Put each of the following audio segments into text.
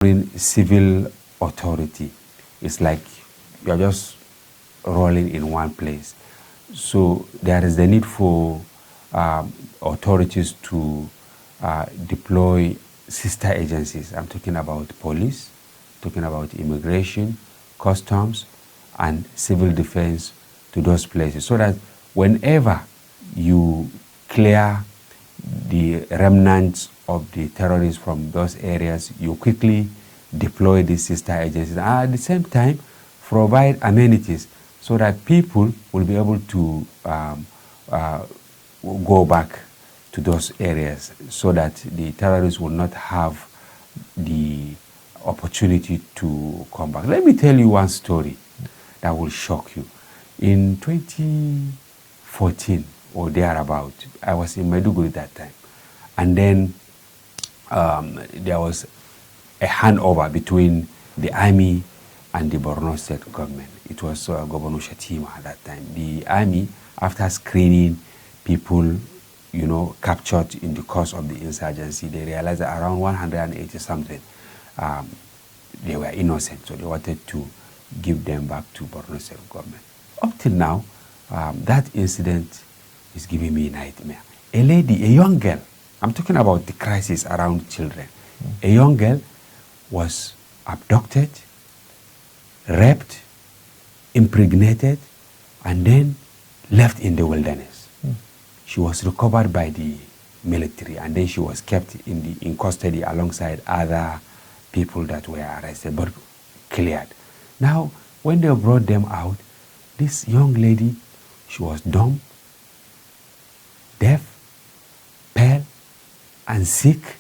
in civil authority, it's like you're just rolling in one place. So there is the need for authorities to deploy sister agencies. I'm talking about police, talking about immigration, customs, and civil defense to those places, so that whenever you clear the remnants of the terrorists from those areas, you quickly deploy these sister agencies, and at the same time provide amenities so that people will be able to go back to those areas, so that the terrorists will not have the opportunity to come back. Let me tell you one story that will shock you. In 2014 or thereabout, I was in Maiduguri that time, and then there was a handover between the army and the Borno state government. It was Governor Shatima at that time. The army, after screening people, captured in the course of the insurgency, they realized that around 180 something, they were innocent, so they wanted to give them back to Borno state government. Up till now, that incident is giving me a nightmare. A lady, a young girl, I'm talking about the crisis around children. A young girl was abducted, raped, impregnated, and then left in the wilderness. She was recovered by the military, and then she was kept in custody alongside other people that were arrested but cleared. Now, when they brought them out, this young lady, she was dumb, deaf, pale, and sick,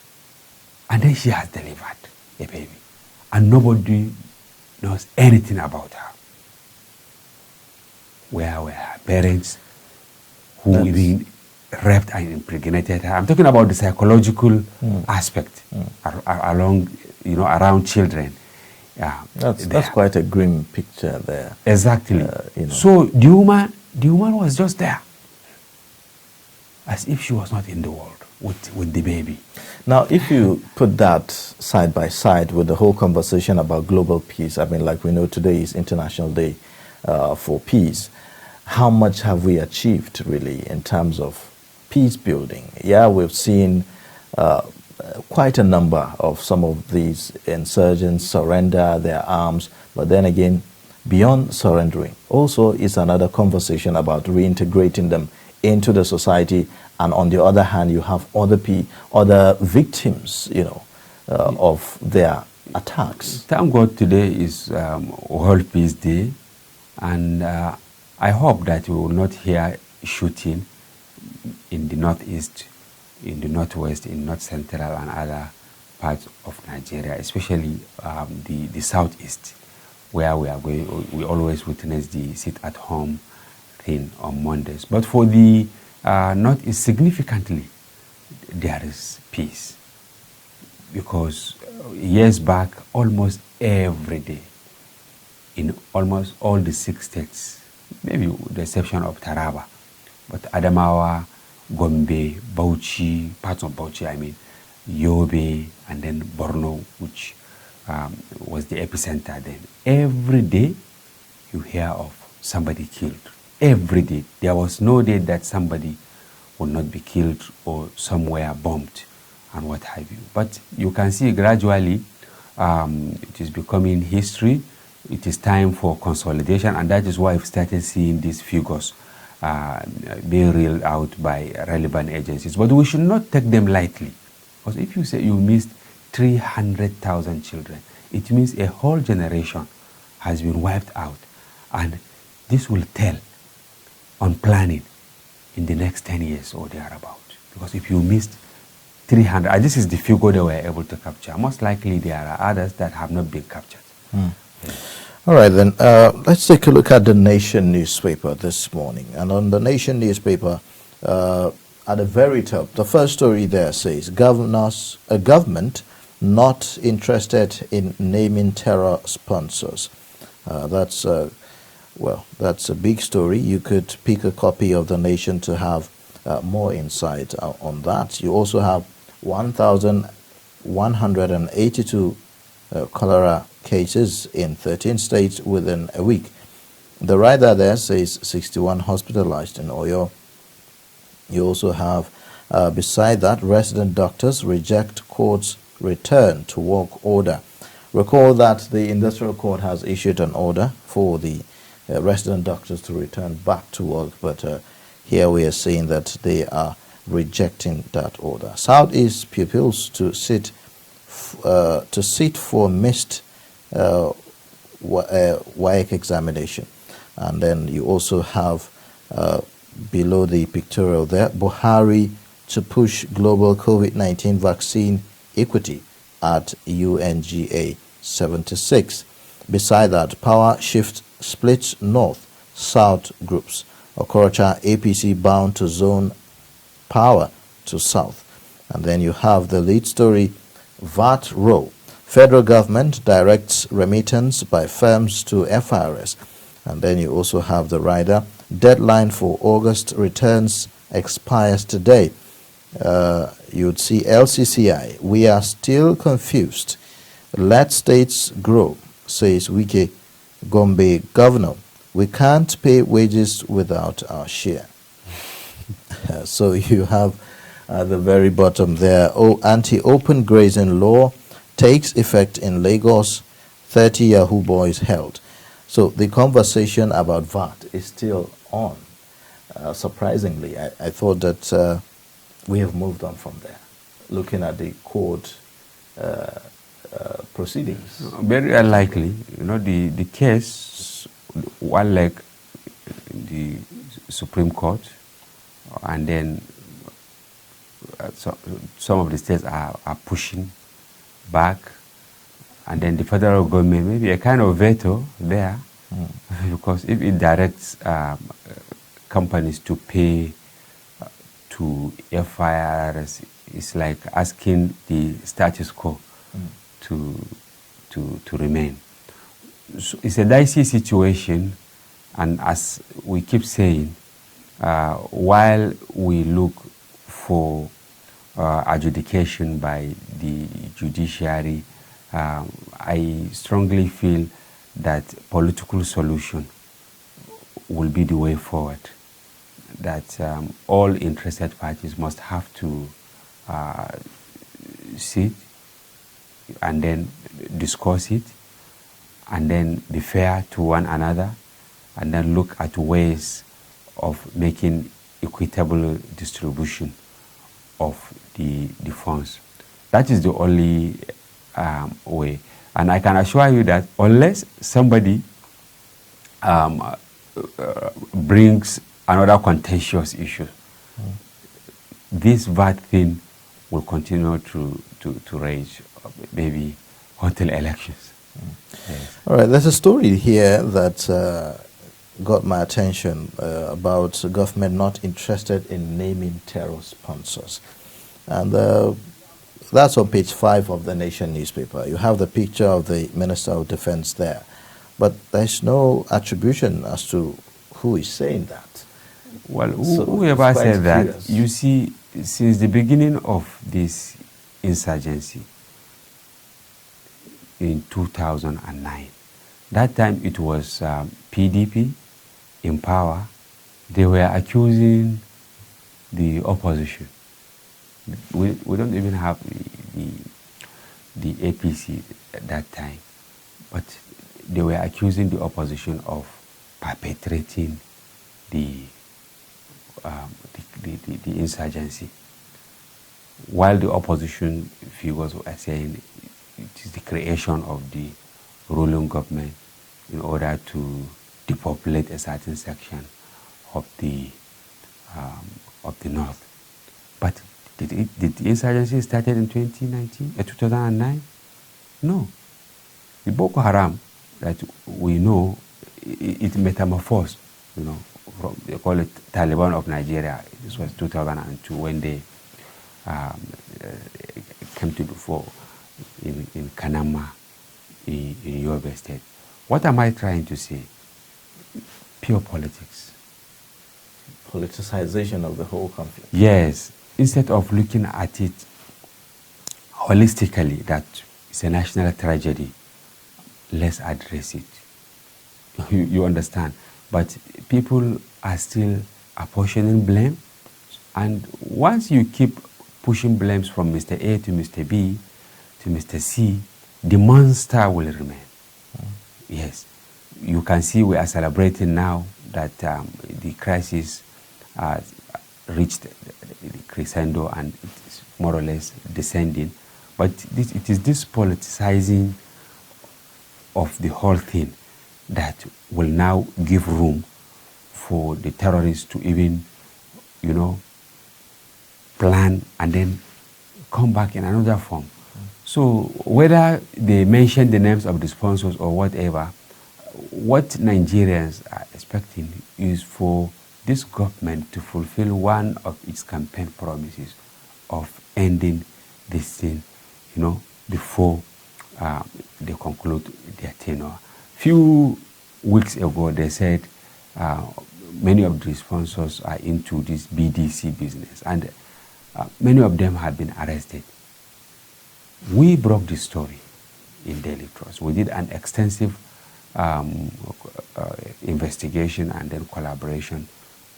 and then she has delivered a baby, and nobody knows anything about her. Where were her parents who even raped and impregnated her? I'm talking about the psychological aspect around children. That's quite a grim picture there. Exactly. So the woman was just there, as if she was not in the world with the baby. Now, if you put that side by side with the whole conversation about global peace, I mean, like we know today is International Day for Peace, how much have we achieved really in terms of peace building? Yeah, we've seen quite a number of some of these insurgents surrender their arms, but then again, beyond surrendering, also is another conversation about reintegrating them into the society. And on the other hand, you have other victims, of their attacks. Thank God today is World Peace Day, and I hope that we will not hear shooting in the northeast, in the northwest, in north central and other parts of Nigeria, especially the southeast, where we always witness the sit-at-home thing on Mondays. But for the northeast, significantly, there is peace, because years back, almost every day, in almost all the 6 states, maybe with the exception of Taraba, but Adamawa, Gombe, Bauchi, parts of Bauchi, Yobe, and then Borno, which was the epicenter then. Every day you hear of somebody killed. Every day. There was no day that somebody would not be killed or somewhere bombed and what have you. But you can see gradually it is becoming history. It is time for consolidation, and that is why we've started seeing these figures being reeled out by relevant agencies. But we should not take them lightly, because if you say you missed 300,000 children, it means a whole generation has been wiped out, and this will tell on planning in the next 10 years or thereabout. Because if you missed 300, this is the figure they were able to capture. Most likely there are others that have not been captured. Yeah. All right, then, let's take a look at the Nation newspaper this morning. And on the Nation newspaper, at the very top, the first story there says, government not interested in naming terror sponsors. That's a big story. You could pick a copy of the Nation to have more insight on that. You also have 1,182 cholera cases in 13 states within a week. The rider there says 61 hospitalized in Oyo. You also have, beside that, resident doctors reject court's return to work order. Recall that the industrial court has issued an order for the resident doctors to return back to work, but here we are saying that they are rejecting that order. Southeast pupils to sit for missed WAEC examination. And then you also have below the pictorial there, Buhari to push global COVID-19 vaccine equity at UNGA 76. Beside that, power shift splits north-south groups. Okorocha APC bound to zone power to south. And then you have the lead story, VAT row. Federal government directs remittance by firms to FIRS. And then you also have the rider, deadline for August returns expires today. You'd see LCCI, we are still confused. Let states grow, says Wike Gombe governor. We can't pay wages without our share. So you have at the very bottom there, anti-open grazing law takes effect in Lagos, 30 Yahoo boys held. So the conversation about VAT is still on. Surprisingly, I thought that we have moved on from there, looking at the court proceedings. Very unlikely. You know, the case, one leg, the Supreme Court, and then some of the states are pushing back, and then the federal government, maybe a kind of veto there, because if it directs companies to pay to FIRS, it's like asking the status quo to remain. So it's a dicey situation, and as we keep saying, while we look for adjudication by the judiciary, I strongly feel that political solution will be the way forward. That all interested parties must have to sit and then discuss it, and then be fair to one another, and then look at ways of making equitable distribution of the funds. That is the only way. And I can assure you that unless somebody brings another contentious issue, this VAT thing will continue to rage, maybe until elections. Yes. All right, there's a story here that got my attention about government not interested in naming terror sponsors. And that's on page 5 of the Nation newspaper. You have the picture of the Minister of Defense there, but there's no attribution as to who is saying that. Well, whoever said that, curious. You see, since the beginning of this insurgency in 2009, that time it was PDP in power. They were accusing the opposition. We don't even have the APC at that time, but they were accusing the opposition of perpetrating the insurgency, while the opposition figures were saying it is the creation of the ruling government in order to depopulate a certain section of the north. But did the insurgency started in 2009? No. The Boko Haram that we know, it metamorphosed, from, they call it Taliban of Nigeria. This was 2002 when they came to the fore in Kanama, in Yobe State. What am I trying to say? Pure politics. Politicization of the whole conflict. Yes. Instead of looking at it holistically, that it's a national tragedy. Let's address it. You understand? But people are still apportioning blame. And once you keep pushing blames from Mr. A to Mr. B to Mr. C, the monster will remain. Yes. You can see we are celebrating now that the crisis reached the crescendo and it's more or less descending. But it is this politicizing of the whole thing that will now give room for the terrorists to even, plan and then come back in another form. So whether they mention the names of the sponsors or whatever, what Nigerians are expecting is for this government to fulfill one of its campaign promises of ending this thing, before they conclude their tenure. Few weeks ago, they said many of the sponsors are into this BDC business, and many of them have been arrested. We broke this story in Daily Trust. We did an extensive investigation and then collaboration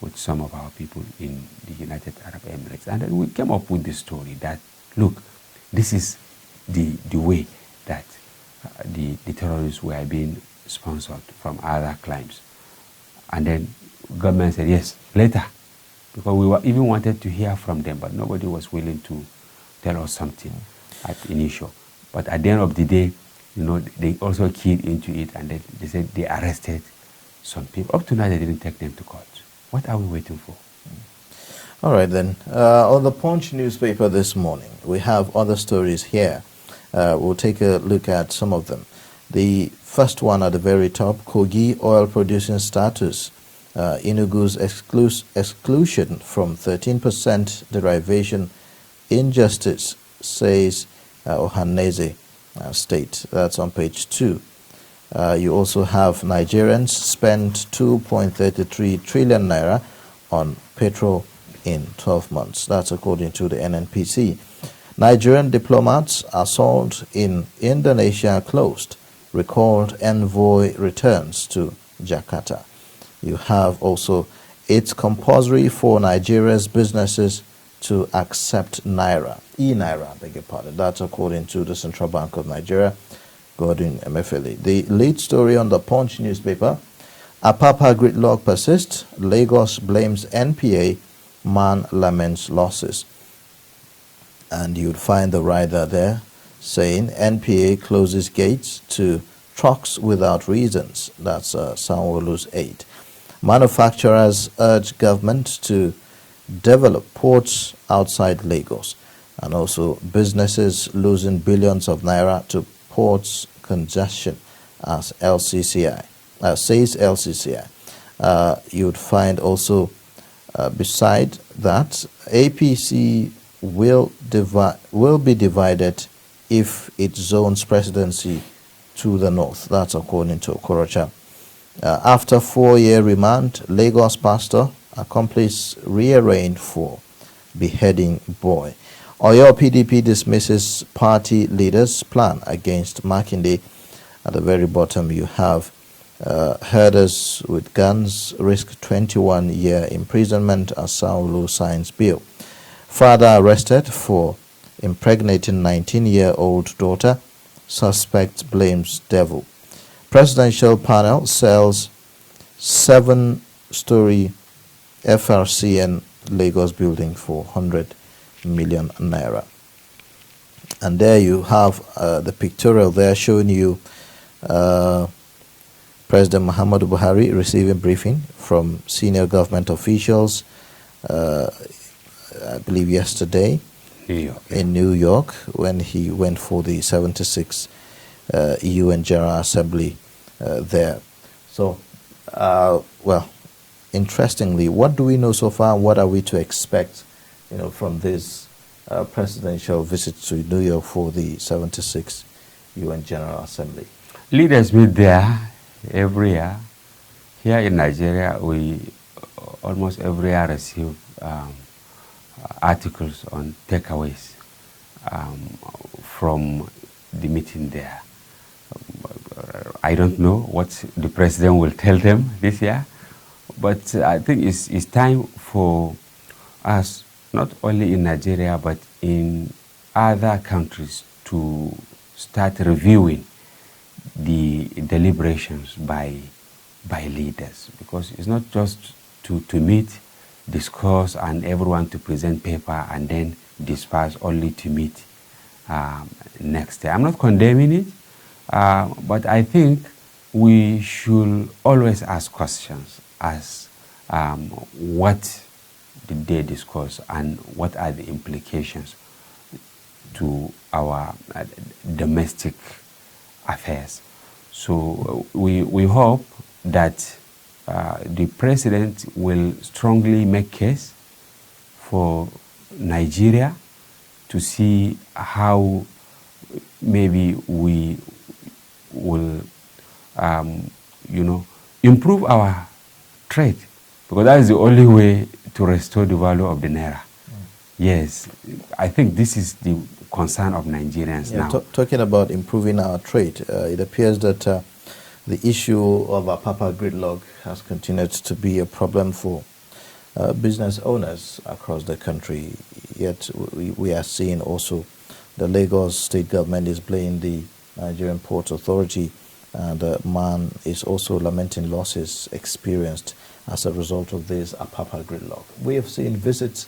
with some of our people in the United Arab Emirates. And then we came up with this story that, look, this is the way that the terrorists were being sponsored from other climes. And then government said, yes, later. Because we even wanted to hear from them, but nobody was willing to tell us something at initial. But at the end of the day, they also keyed into it, and they said they arrested some people. Up to now, they didn't take them to court. What are we waiting for? All right, then. On the Punch newspaper this morning, we have other stories here. We'll take a look at some of them. The first one at the very top, Kogi oil producing status. Enugu's exclusion from 13% derivation injustice, says Ohaneze State. That's on page 2. You also have Nigerians spend 2.33 trillion naira on petrol in 12 months. That's according to the NNPC. Nigerian diplomats assault in Indonesia closed. Recalled envoy returns to Jakarta. You have also, it's compulsory for Nigeria's businesses to accept Naira, e-Naira, beg your pardon. That's according to the Central Bank of Nigeria, Godwin Emefiele. The lead story on the Punch newspaper, Apapa gridlock persists, Lagos blames NPA, man laments losses. And you'd find the rider there saying NPA closes gates to trucks without reasons. That's Sanwo-Olu's aide. Manufacturers urge government to develop ports outside Lagos, and also businesses losing billions of naira to ports congestion, as LCCI says LCCI. You'd find also beside that APC will be divided if it zones presidency to the north. That's according to Okorocha. After 4-year remand, Lagos pastor accomplice rearranged for beheading boy. Oyo PDP dismisses party leaders' plan against Makinde. At the very bottom, you have herders with guns risk 21-year imprisonment as Sanwo-Olu signs bill. Father arrested for impregnating 19-year-old daughter. Suspect blames devil. Presidential panel sells 7-story FRCN Lagos building for 100 million naira. And there you have the pictorial there showing you President Muhammadu Buhari receiving briefing from senior government officials, I believe yesterday in New York, when he went for the 76th UN General Assembly there. So, well, interestingly, what do we know so far? What are we to expect, from this presidential visit to New York for the 76th UN General Assembly? Leaders meet there every year. Here in Nigeria, we almost every year receive articles on takeaways from the meeting there. I don't know what the president will tell them this year, but I think it's time for us, not only in Nigeria, but in other countries, to start reviewing the deliberations by leaders, because it's not just to meet, discuss, and everyone to present paper and then disperse only to meet next day. I'm not condemning it, but I think we should always ask questions as what did they discuss and what are the implications to our domestic affairs. So we hope that the president will strongly make case for Nigeria to see how maybe we will, improve our trade, because that is the only way to restore the value of the naira. Yes, I think this is the concern of Nigerians now. Talking about improving our trade, it appears that the issue of Apapa gridlock has continued to be a problem for business owners across the country. Yet we are seeing also the Lagos state government is blaming the Nigerian Ports Authority, and MAN is also lamenting losses experienced as a result of this Apapa gridlock. We have seen visits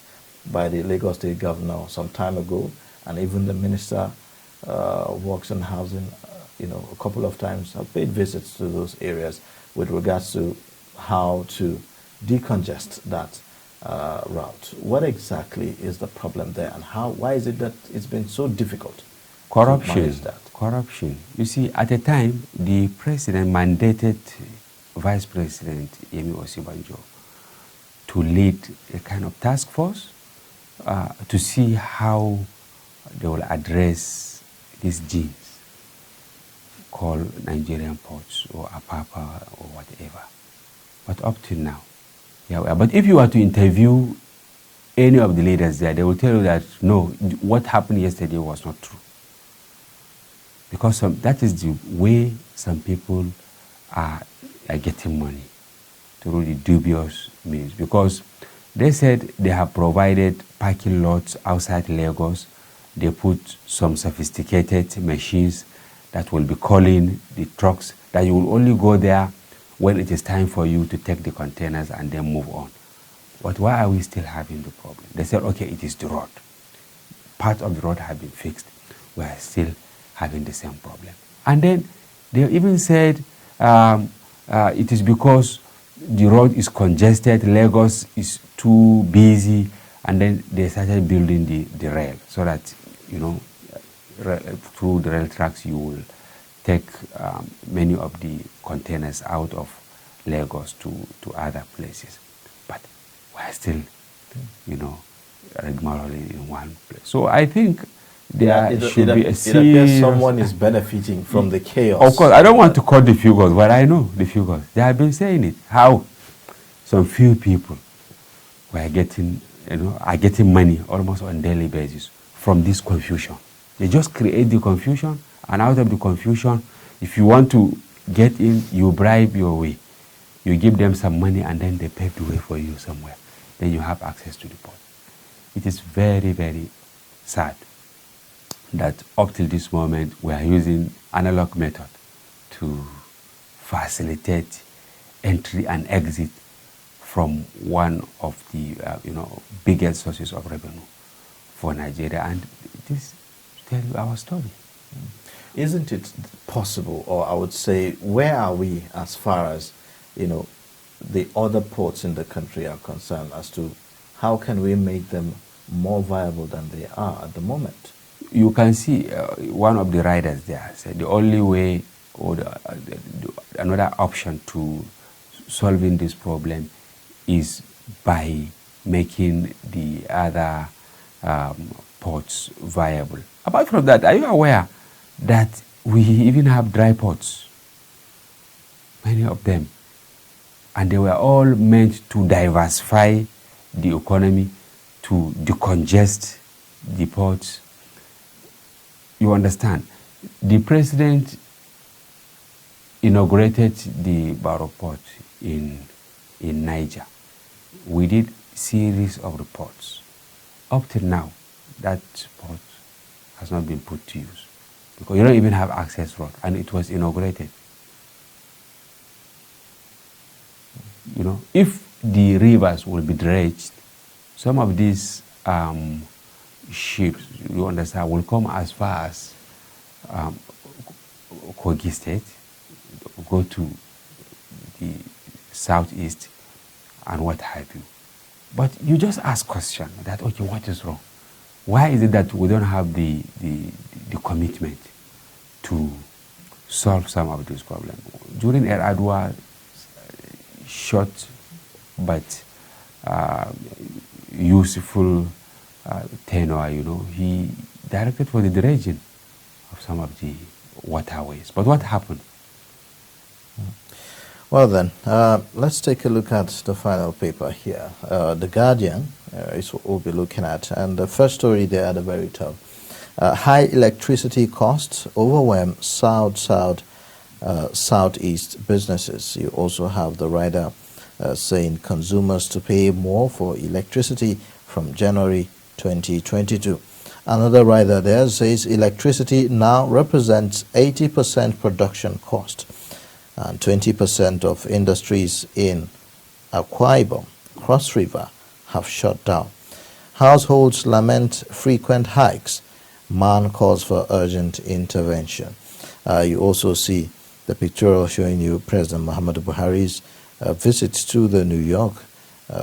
by the Lagos state governor some time ago, and even the Minister of Works and Housing, a couple of times have paid visits to those areas with regards to how to decongest that route. What exactly is the problem there, and why is it that it's been so difficult to manage that? Corruption. You see, at the time, the president mandated Vice President Yemi Osibanjo to lead a kind of task force to see how they will address these genes called Nigerian ports or Apapa or whatever. But up till now, but if you were to interview any of the leaders there, they will tell you that no, what happened yesterday was not true. Because that is the way some people are getting money, through the dubious means. Because they said they have provided parking lots outside Lagos. They put some sophisticated machines that will be calling the trucks, that you will only go there when it is time for you to take the containers and then move on. But why are we still having the problem? They said, okay, it is the road. Part of the road have been fixed. We are still having the same problem. And then they even said it is because the road is congested, Lagos is too busy, and then they started building the rail so that, through the rail tracks you will take many of the containers out of Lagos to other places. But we're still, rigmaroling in one place. So I think there should be a serious... It appears someone is benefiting from the chaos. Of course, I don't want to quote the figures, but I know the figures. They have been saying it, how some few people are getting money almost on a daily basis from this confusion. They just create the confusion, and out of the confusion, if you want to get in, you bribe your way. You give them some money, and then they pave the way for you somewhere. Then you have access to the port. It is very, very sad that up till this moment, we are using analog method to facilitate entry and exit from one of the biggest sources of revenue for Nigeria. And this tells you our story. Isn't it possible, or I would say, where are we as far as the other ports in the country are concerned, as to how can we make them more viable than they are at the moment? You can see one of the riders there said the only way, or another option to solving this problem is by making the other ports viable. Apart from that, are you aware that we even have dry ports? Many of them. And they were all meant to diversify the economy, to decongest the ports. You understand? The president inaugurated the Barrow port in Niger. We did series of reports. Up till now, that port has not been put to use because you don't even have access road, and it was inaugurated. You know, if the rivers will be dredged, some of these ships, you understand, will come as far as Kogi State, go to the southeast and what have you. But you just ask question that, okay, what is wrong? Why is it that we don't have the commitment to solve some of these problems? During Adwa short but useful tenure, you know, he directed for the dredging of some of the waterways. But what happened? Well then, let's take a look at the final paper here. The Guardian is what we'll be looking at. And the first story there at the very top. High electricity costs overwhelm Southeast businesses. You also have the rider saying consumers to pay more for electricity from January 2022. Another rider there says electricity now represents 80% production cost. And 20% of industries in Akwa Ibom, Cross River, have shut down. Households lament frequent hikes. Man calls for urgent intervention. You also see the pictorial showing you President Muhammadu Buhari's visit to the New York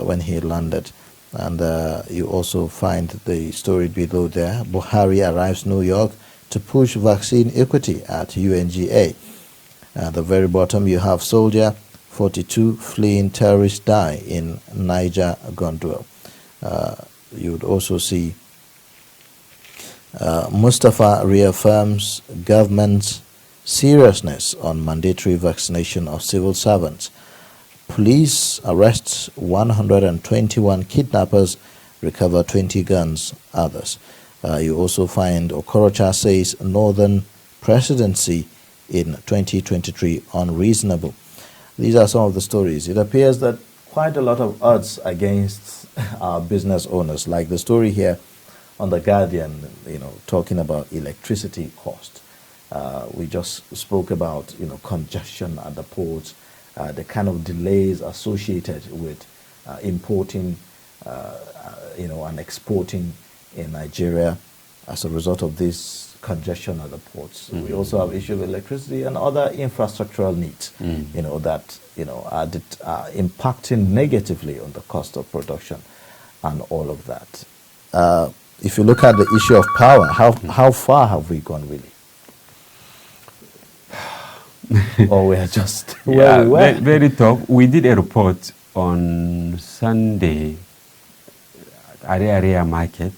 when he landed. And you also find the story below there. Buhari arrives New York to push vaccine equity at UNGA. At the very bottom, you have soldier 42 fleeing terrorists die in Niger Gondwell. You would also see Mustafa reaffirms government's seriousness on mandatory vaccination of civil servants. Police arrests 121 kidnappers, recover 20 guns, others. You also find Okorocha says Northern presidency in 2023 unreasonable. These are some of the stories. It appears that quite a lot of odds against our business owners, like the story here on The Guardian, you know, talking about electricity cost. We just spoke about, you know, congestion at the ports, the kind of delays associated with importing, you know, and exporting in Nigeria as a result of this congestion at the ports. Mm-hmm. We also have issue of electricity and other infrastructural needs, you know, that, you know, are impacting negatively on the cost of production and all of that. If you look at the issue of power, how far have we gone really? Or we are just where we were? Very tough. We did a report on Sunday at area market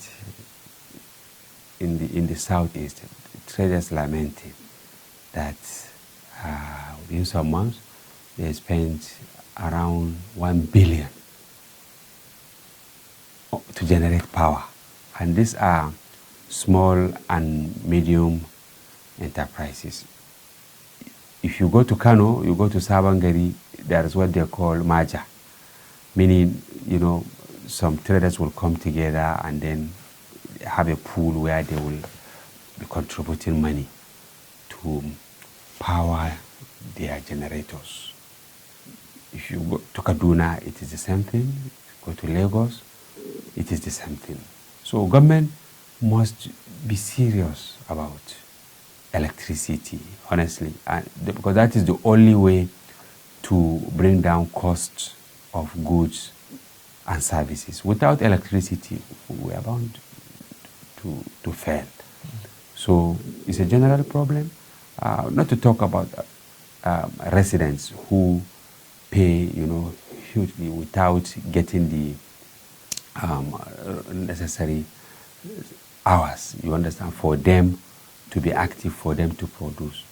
in the southeast. Traders lamenting that within some months they spent around 1 billion to generate power, and these are small and medium enterprises. If you go to Kano, you go to Sabangari, there is what they call Maja, meaning, you know, some traders will come together and then have a pool where they will be contributing money to power their generators. If you go to Kaduna, it is the same thing. If you go to Lagos, it is the same thing. So government must be serious about electricity, honestly, because that is the only way to bring down costs of goods and services. Without electricity, we are bound to fail. So it's a general problem. Not to talk about residents who pay, you know, hugely without getting the necessary hours, you understand, for them to be active, for them to produce.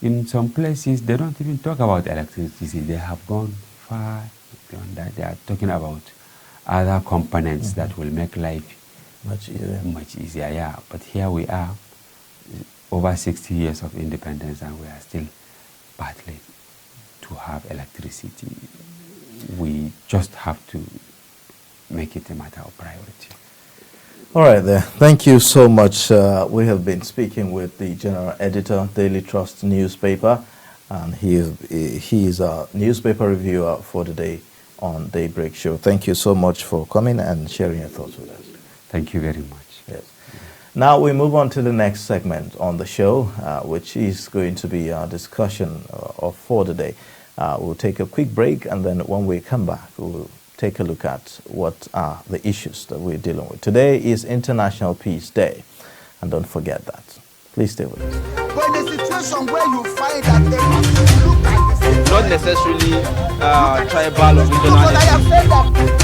In some places, they don't even talk about electricity. They have gone far beyond that. They are talking about other components that will make life much easier. Yeah. But here we are, over 60 years of independence and we are still battling to have electricity. We just have to make it a matter of priority. All right, there. Thank you so much. We have been speaking with the general editor, Daily Trust newspaper, and he is a newspaper reviewer for the day on Daybreak Show. Thank you so much for coming and sharing your thoughts with us. Thank you very much. Yes. Now we move on to the next segment on the show, which is going to be our discussion for the day. We'll take a quick break, and then when we come back, we'll take a look at what are the issues that we're dealing with. Today is International Peace Day, and don't forget that. Please stay with us. But in a situation where you find that they must look at the same, not necessarily tribal or regional. but I have said that.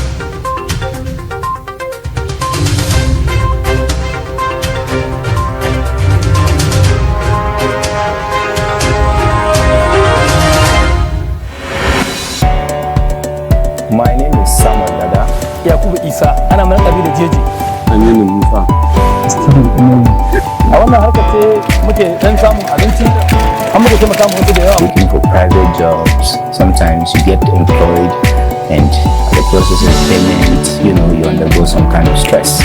My name is Samuel Dada. Yakubu Isa, ana mana ɗabi da jeji. Aminu Musa. A wannan harkar ce muke ɗan samun abinci, an muke taimaka mu wasu da yawa. Looking for private jobs. Sometimes you get employed and the process of payment, you undergo some kind of stress.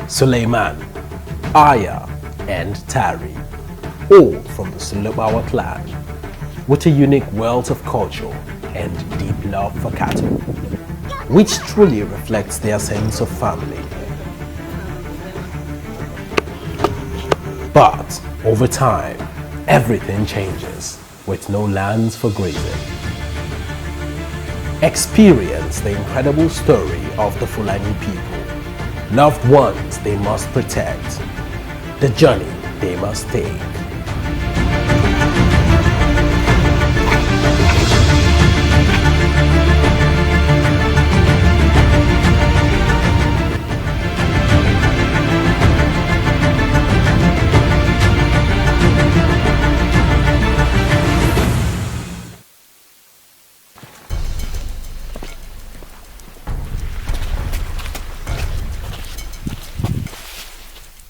Suleiman, Aya, and Tari, all from the Sulubawa clan, with a unique wealth of culture and deep love for cattle, which truly reflects their sense of family. But over time, everything changes, with no lands for grazing. Experience the incredible story of the Fulani people. Loved ones they must protect, the journey they must take.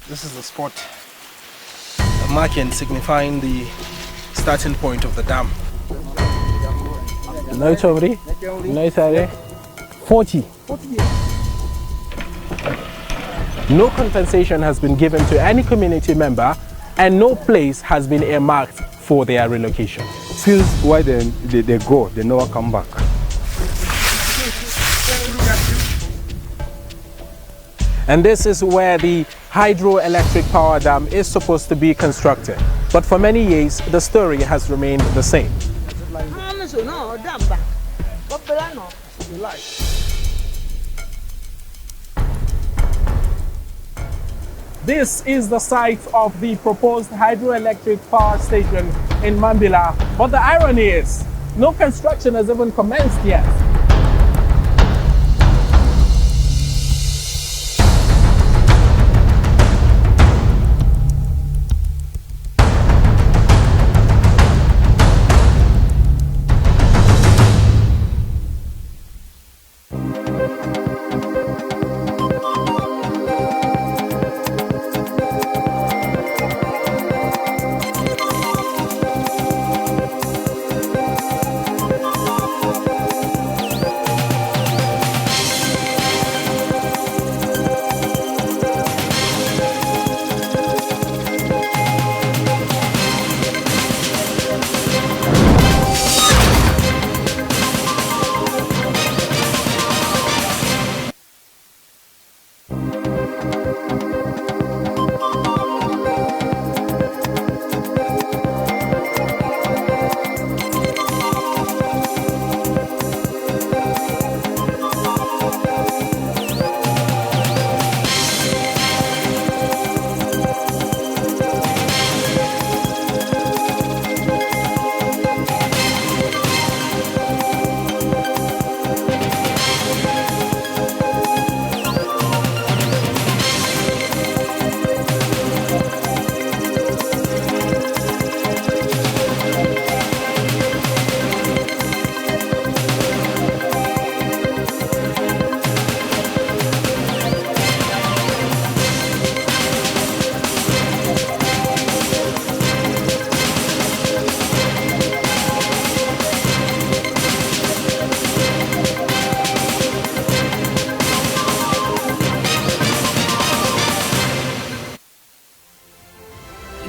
This is the spot, a marking signifying the starting point of the dam. No chobri, no sare, 40. No compensation has been given to any community member, and no place has been earmarked for their relocation. Since why they go, they never come back. And this is where the hydroelectric power dam is supposed to be constructed. But for many years, the story has remained the same. This is the site of the proposed hydroelectric power station in Mambila. But the irony is, no construction has even commenced yet.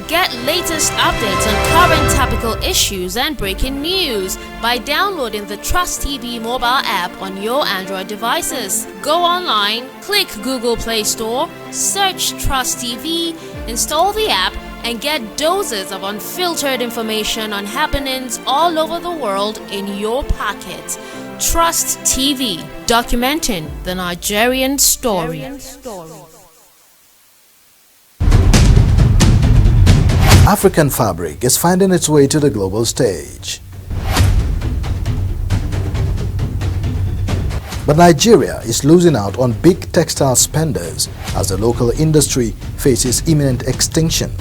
Get latest updates on current topical issues and breaking news by downloading the Trust TV mobile app on your Android devices. Go online, click Google Play Store, search Trust TV, install the app, and get doses of unfiltered information on happenings all over the world in your pocket. Trust TV, documenting the Nigerian story. African fabric is finding its way to the global stage. But Nigeria is losing out on big textile spenders as the local industry faces imminent extinction.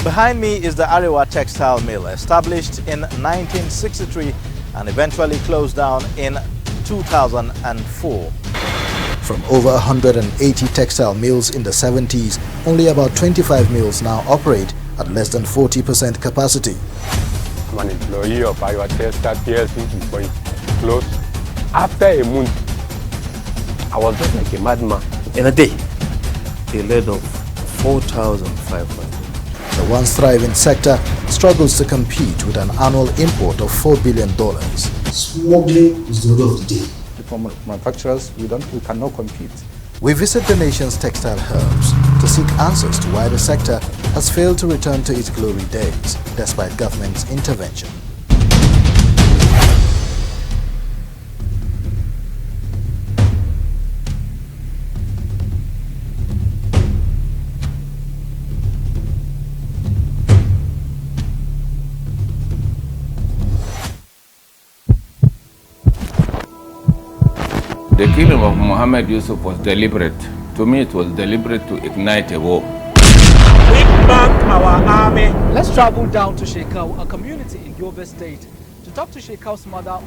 Behind me is the Arewa Textile Mill, established in 1963 and eventually closed down in 2004. From over 180 textile mills in the 70s, only about 25 mills now operate at less than 40% capacity. I'm an employee of Arewa Textile PLC before it closed. After a month, I was just like a madman. In a day, they laid off 4,500. The once thriving sector struggles to compete with an annual import of $4 billion. Smuggling is the order of the day. For manufacturers, we cannot compete. We visit the nation's textile hubs to seek answers to why the sector has failed to return to its glory days despite government's intervention. The killing of Mohammed Yusuf was deliberate. To me, it was deliberate to ignite a war. We back our army. Let's travel down to Shekau, a community in Yobe State, to talk to Shekau's mother.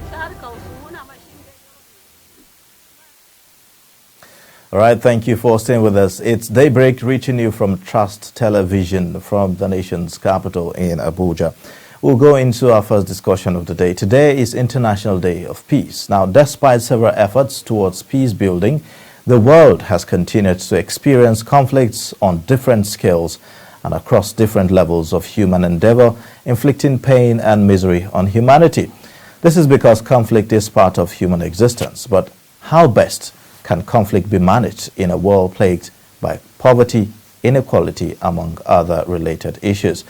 All right, thank you for staying with us. It's Daybreak, reaching you from Trust Television from the nation's capital in Abuja. We'll go into our first discussion of the day. Today is International Day of Peace. Now, despite several efforts towards peace building, the world has continued to experience conflicts on different scales and across different levels of human endeavor, inflicting pain and misery on humanity. This is because conflict is part of human existence. But how best can conflict be managed in a world plagued by poverty, inequality, among other related issues?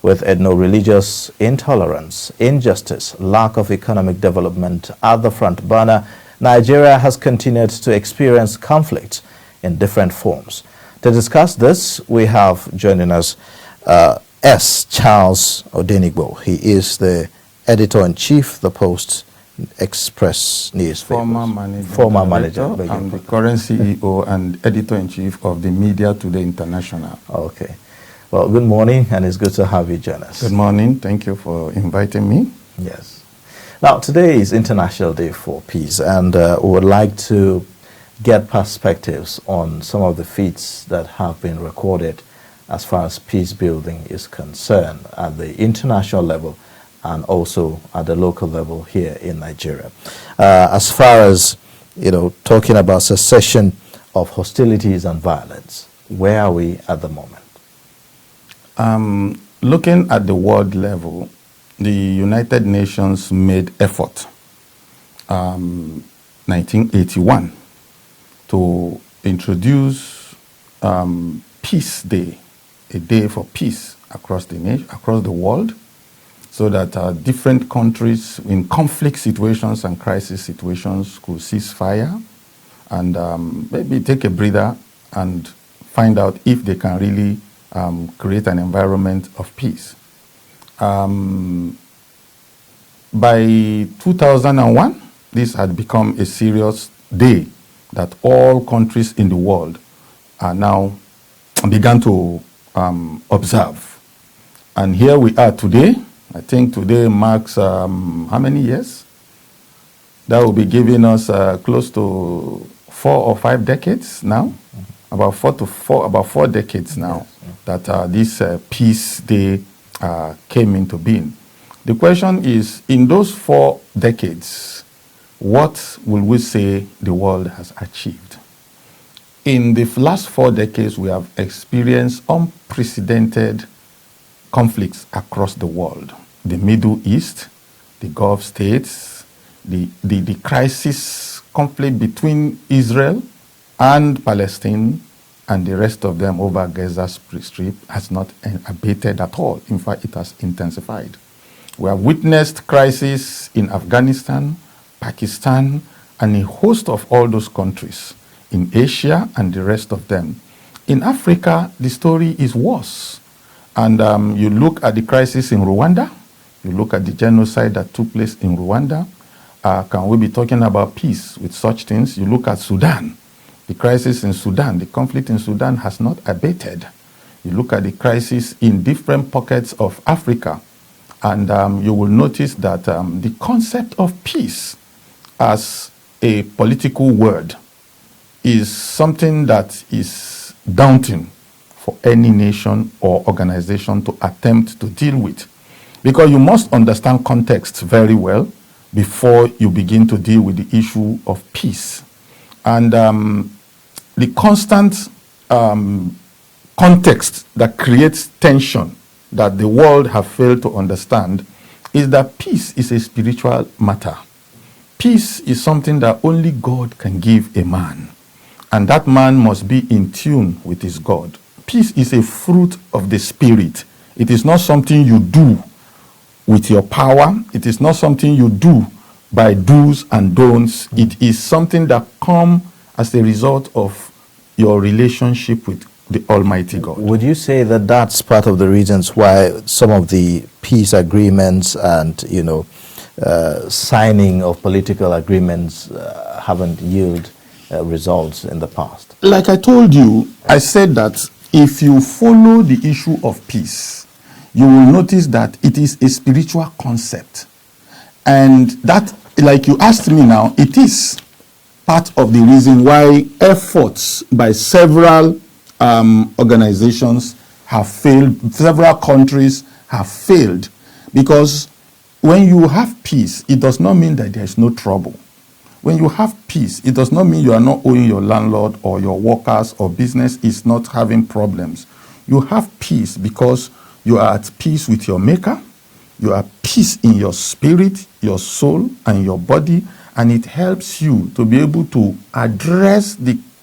With ethno-religious intolerance, injustice, lack of economic development at the front burner, Nigeria has continued to experience conflict in different forms. To discuss this, we have joining us S. Charles Odenigbo. He is the editor-in-chief, the Post Express newspaper. Former manager. I'm the current CEO and editor-in-chief of the Media Today International. Okay. Well, good morning, and it's good to have you join us. Good morning. Thank you for inviting me. Yes. Now, today is International Day for Peace, and we would like to get perspectives on some of the feats that have been recorded as far as peace building is concerned at the international level and also at the local level here in Nigeria. As far as, talking about cessation of hostilities and violence, where are we at the moment? Looking at the world level, the United Nations made effort 1981 to introduce Peace Day, a day for peace across the world, so that different countries in conflict situations and crisis situations could cease fire and maybe take a breather and find out if they can really create an environment of peace. By 2001, this had become a serious day that all countries in the world are now began to observe. And here we are today. I think today marks how many years? That will be giving us close to 4 or 5 decades now. About 4 decades now that this Peace Day came into being. The question is, in those 4 decades, what will we say the world has achieved? In the last 4 decades, we have experienced unprecedented conflicts across the world. The Middle East, the Gulf states, the crisis conflict between Israel and Palestine and the rest of them over Gaza's Strip has not abated at all. In fact, it has intensified. We have witnessed crises in Afghanistan, Pakistan, and a host of all those countries in Asia and the rest of them. In Africa, the story is worse. And you look at the crisis in Rwanda, you look at the genocide that took place in Rwanda. Can we be talking about peace with such things? You look at Sudan, the crisis in Sudan, the conflict in Sudan has not abated. You look at the crisis in different pockets of Africa, and you will notice that the concept of peace as a political word is something that is daunting for any nation or organization to attempt to deal with. Because you must understand context very well before you begin to deal with the issue of peace. And the constant context that creates tension that the world have failed to understand is that peace is a spiritual matter. Peace is something that only God can give a man, and that man must be in tune with his God. Peace is a fruit of the Spirit. It is not something you do with your power. It is not something you do by do's and don'ts. It is something that comes as a result of your relationship with the Almighty God. Would you say that that's part of the reasons why some of the peace agreements and, signing of political agreements haven't yielded results in the past? Like I told you, I said that if you follow the issue of peace, you will notice that it is a spiritual concept. And that, like you asked me now, it is part of the reason why efforts by several organizations have failed, several countries have failed. Because when you have peace, it does not mean that there is no trouble. When you have peace, it does not mean you are not owing your landlord or your workers or business is not having problems. You have peace because you are at peace with your maker, you are at peace in your spirit, your soul, and your body, and it helps you to be able to address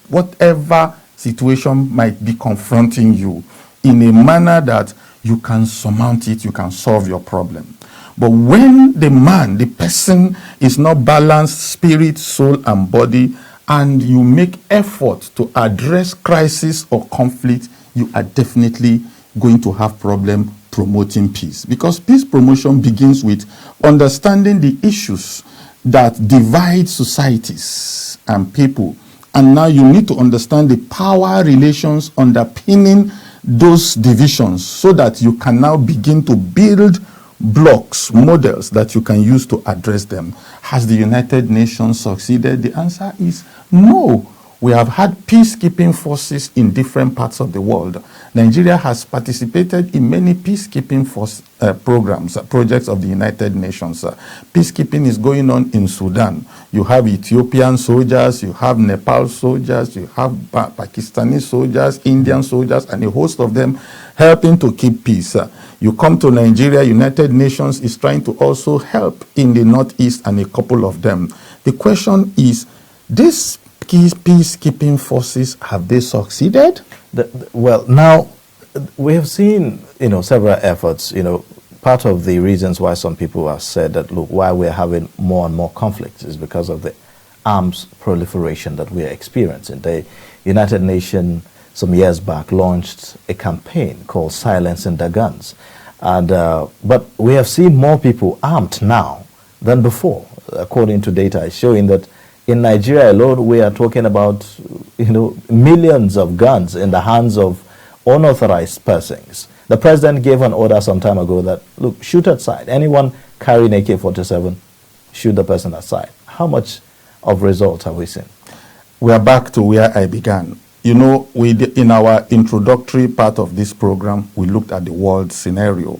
whatever situation might be confronting you in a manner that you can surmount it, you can solve your problem. But when the person is not balanced, spirit, soul, and body, and you make effort to address crisis or conflict, you are definitely going to have problem promoting peace. Because peace promotion begins with understanding the issues that divide societies and people. And now you need to understand the power relations underpinning those divisions so that you can now begin to build blocks, models that you can use to address them. Has the United Nations succeeded? The answer is no. We have had peacekeeping forces in different parts of the world. Nigeria has participated in many peacekeeping projects of the United Nations. Peacekeeping is going on in Sudan. You have Ethiopian soldiers, you have Nepal soldiers, you have Pakistani soldiers, Indian soldiers, and a host of them helping to keep peace. You come to Nigeria, United Nations is trying to also help in the Northeast and a couple of them. The question is, these peacekeeping forces, have they succeeded? Well, now we have seen, several efforts. Part of the reasons why some people have said that, look, why we're having more and more conflicts is because of the arms proliferation that we are experiencing. The United Nations, some years back, launched a campaign called Silencing the Guns. And but we have seen more people armed now than before, according to data showing that in Nigeria alone, we are talking about, millions of guns in the hands of unauthorized persons. The president gave an order some time ago that, look, shoot at anyone carrying AK-47, shoot the person aside. How much of results have we seen? We are back to where I began. In our introductory part of this program, we looked at the world scenario,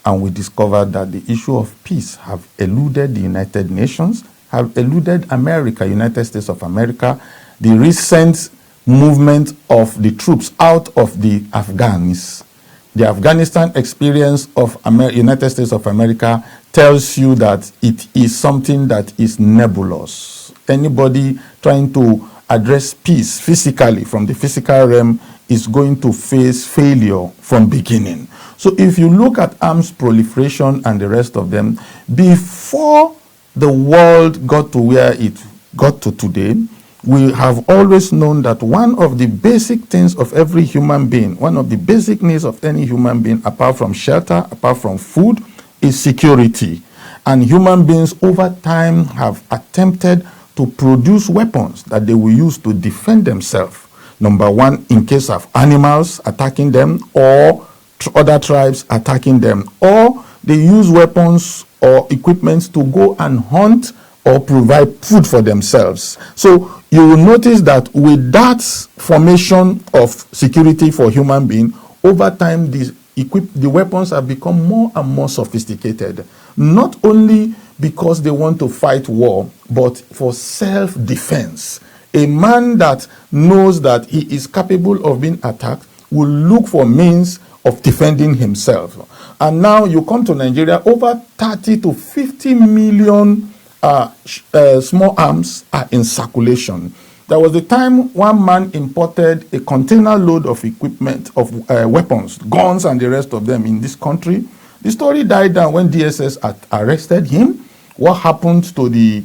and we discovered that the issue of peace have eluded the United Nations, have eluded America, United States of America. The recent movement of the troops out of the Afghans The Afghanistan experience of United States of America tells you that it is something that is nebulous. Anybody trying to address peace physically from the physical realm is going to face failure from beginning. So if you look at arms proliferation and the rest of them, before the world got to where it got to today, we have always known that one of the basic things of every human being, one of the basic needs of any human being, apart from shelter, apart from food, is security. And human beings over time have attempted to produce weapons that they will use to defend themselves. Number one, in case of animals attacking them or other tribes attacking them, or they use weapons or equipment to go and hunt or provide food for themselves. So you will notice that with that formation of security for human being, over time the weapons have become more and more sophisticated. Not only because they want to fight war, but for self-defense. A man that knows that he is capable of being attacked will look for means of defending himself. And now you come to Nigeria, over 30 to 50 million small arms are in circulation. There was a time one man imported a container load of equipment, of weapons, guns and the rest of them in this country. The story died down when DSS arrested him. What happened to the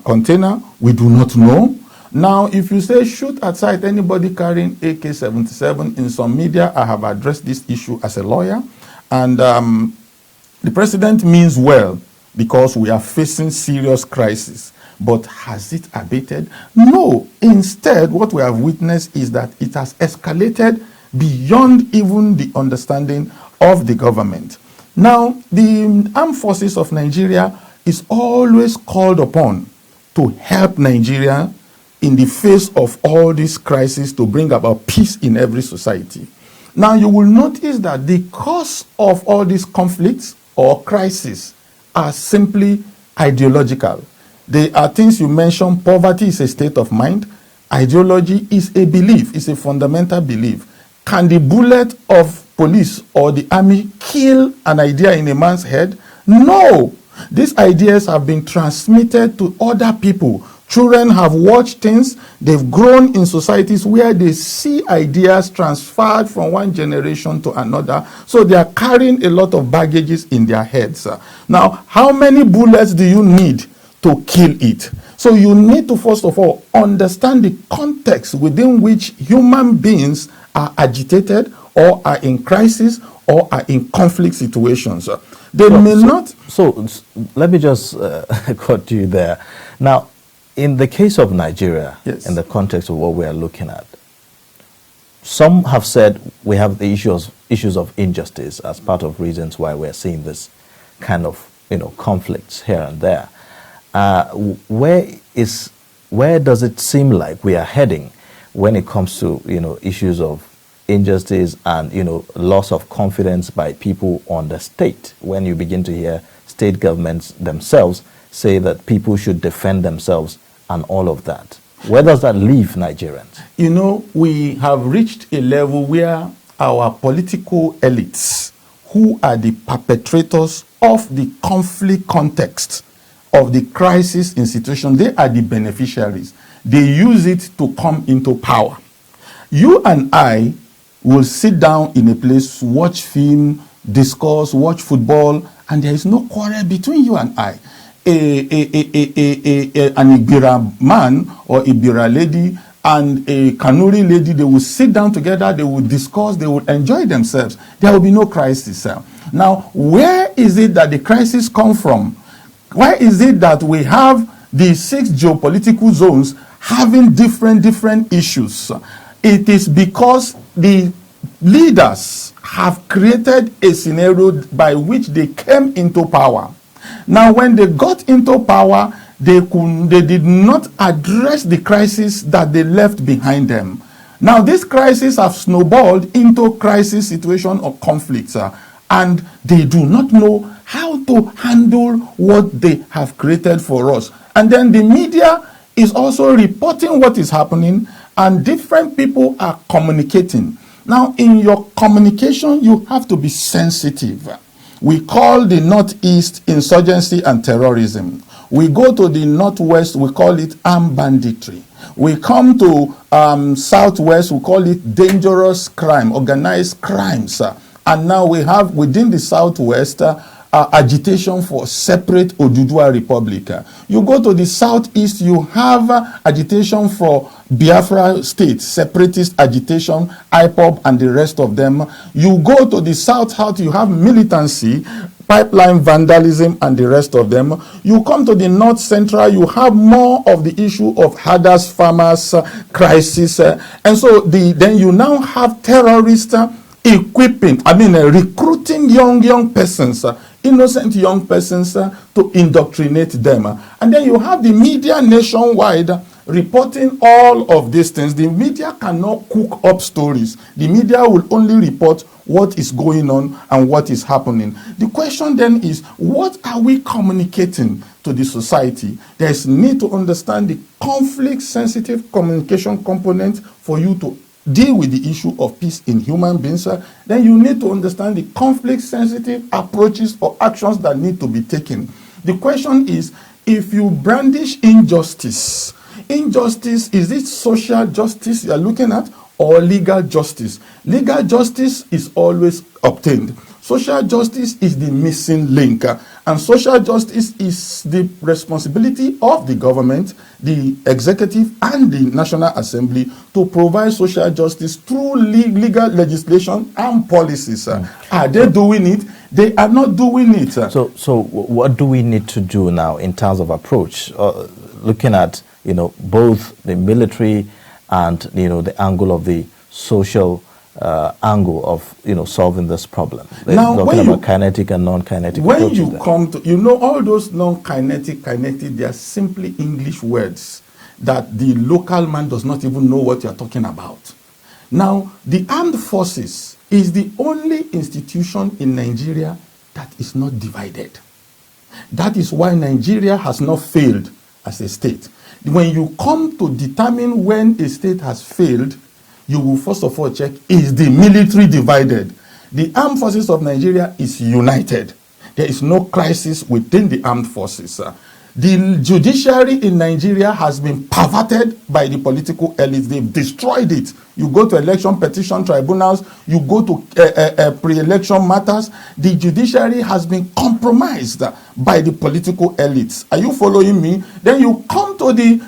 container, we do not know. Now, if you say shoot at sight anybody carrying AK-77, in some media I have addressed this issue as a lawyer, and the president means well because we are facing serious crisis. But has it abated? No. Instead, what we have witnessed is that it has escalated beyond even the understanding of the government. Now, the armed forces of Nigeria is always called upon to help Nigeria in the face of all these crises to bring about peace in every society. Now, you will notice that the cause of all these conflicts or crises are simply ideological. They are things you mentioned. Poverty is a state of mind. Ideology is a belief, is a fundamental belief. Can the bullet of police or the army kill an idea in a man's head? No. These ideas have been transmitted to other people. Children have watched things. They've grown in societies where they see ideas transferred from one generation to another. So they are carrying a lot of baggages in their heads. Now, how many bullets do you need to kill it? So you need to, first of all, understand the context within which human beings are agitated or are in crisis or are in conflict situations. They may not... So let me just cut you there. Now, in the case of Nigeria, yes, in the context of what we are looking at, some have said we have the issues of injustice as part of reasons why we're seeing this kind of conflicts here and there. Where does it seem like we are heading when it comes to issues of injustice and loss of confidence by people on the state? When you begin to hear state governments themselves say that people should defend themselves and all of that, where does that leave Nigerians? We have reached a level where our political elites, who are the perpetrators of the conflict context of the crisis institution, they are the beneficiaries. They use it to come into power. You and I will sit down in a place, watch film, discuss, watch football, and there is no quarrel between you and I. An Ibira man or Ibira lady and a Kanuri lady, they will sit down together, they will discuss, they will enjoy themselves. There will be no crisis. Now, where is it that the crisis come from? Why is it that we have the 6 geopolitical zones having different issues? It is because the leaders have created a scenario by which they came into power. Now, when they got into power, they did not address the crisis that they left behind them. Now, these crises have snowballed into crisis situation or conflicts, and they do not know how to handle what they have created for us. And then the media is also reporting what is happening, and different people are communicating. Now, in your communication, you have to be sensitive. We call the Northeast insurgency and terrorism. We go to the Northwest, we call it armed banditry. We come to Southwest, we call it dangerous crime, organized crimes. And now we have within the Southwest agitation for separate Oduduwa Republic. You go to the Southeast, you have agitation for Biafra state, separatist agitation, IPOB and the rest of them. You go to the South, you have militancy, pipeline vandalism and the rest of them. You come to the North Central, you have more of the issue of herders, farmers, crisis. And so then you now have terrorists recruiting young persons, innocent young persons to indoctrinate them. And then you have the media nationwide reporting all of these things. The media cannot cook up stories. The media will only report what is going on and what is happening. The question then is, what are we communicating to the society? There is need to understand the conflict-sensitive communication component for you to deal with the issue of peace in human beings. Then you need to understand the conflict-sensitive approaches or actions that need to be taken. The question is, if you brandish injustice, is it social justice you are looking at or legal justice? Legal justice is always obtained. Social justice is the missing link. And social justice is the responsibility of the government, the executive, and the National Assembly to provide social justice through legal legislation and policies. Are they doing it? They are not doing it. So what do we need to do now in terms of approach? Looking at, both the military and, the angle of the social angle of, solving this problem. Now, talking about kinetic and non-kinetic when you come to, all those non-kinetic, they are simply English words that the local man does not even know what you're talking about. Now, the armed forces is the only institution in Nigeria that is not divided. That is why Nigeria has not failed as a state. When you come to determine when a state has failed, you will first of all check, is the military divided? The armed forces of Nigeria is united. There is no crisis within the armed forces. The judiciary in Nigeria has been perverted by the political elites. They've destroyed it. You go to election petition tribunals, you go to pre-election matters, the judiciary has been compromised by the political elites. Are you following me? Then you come to the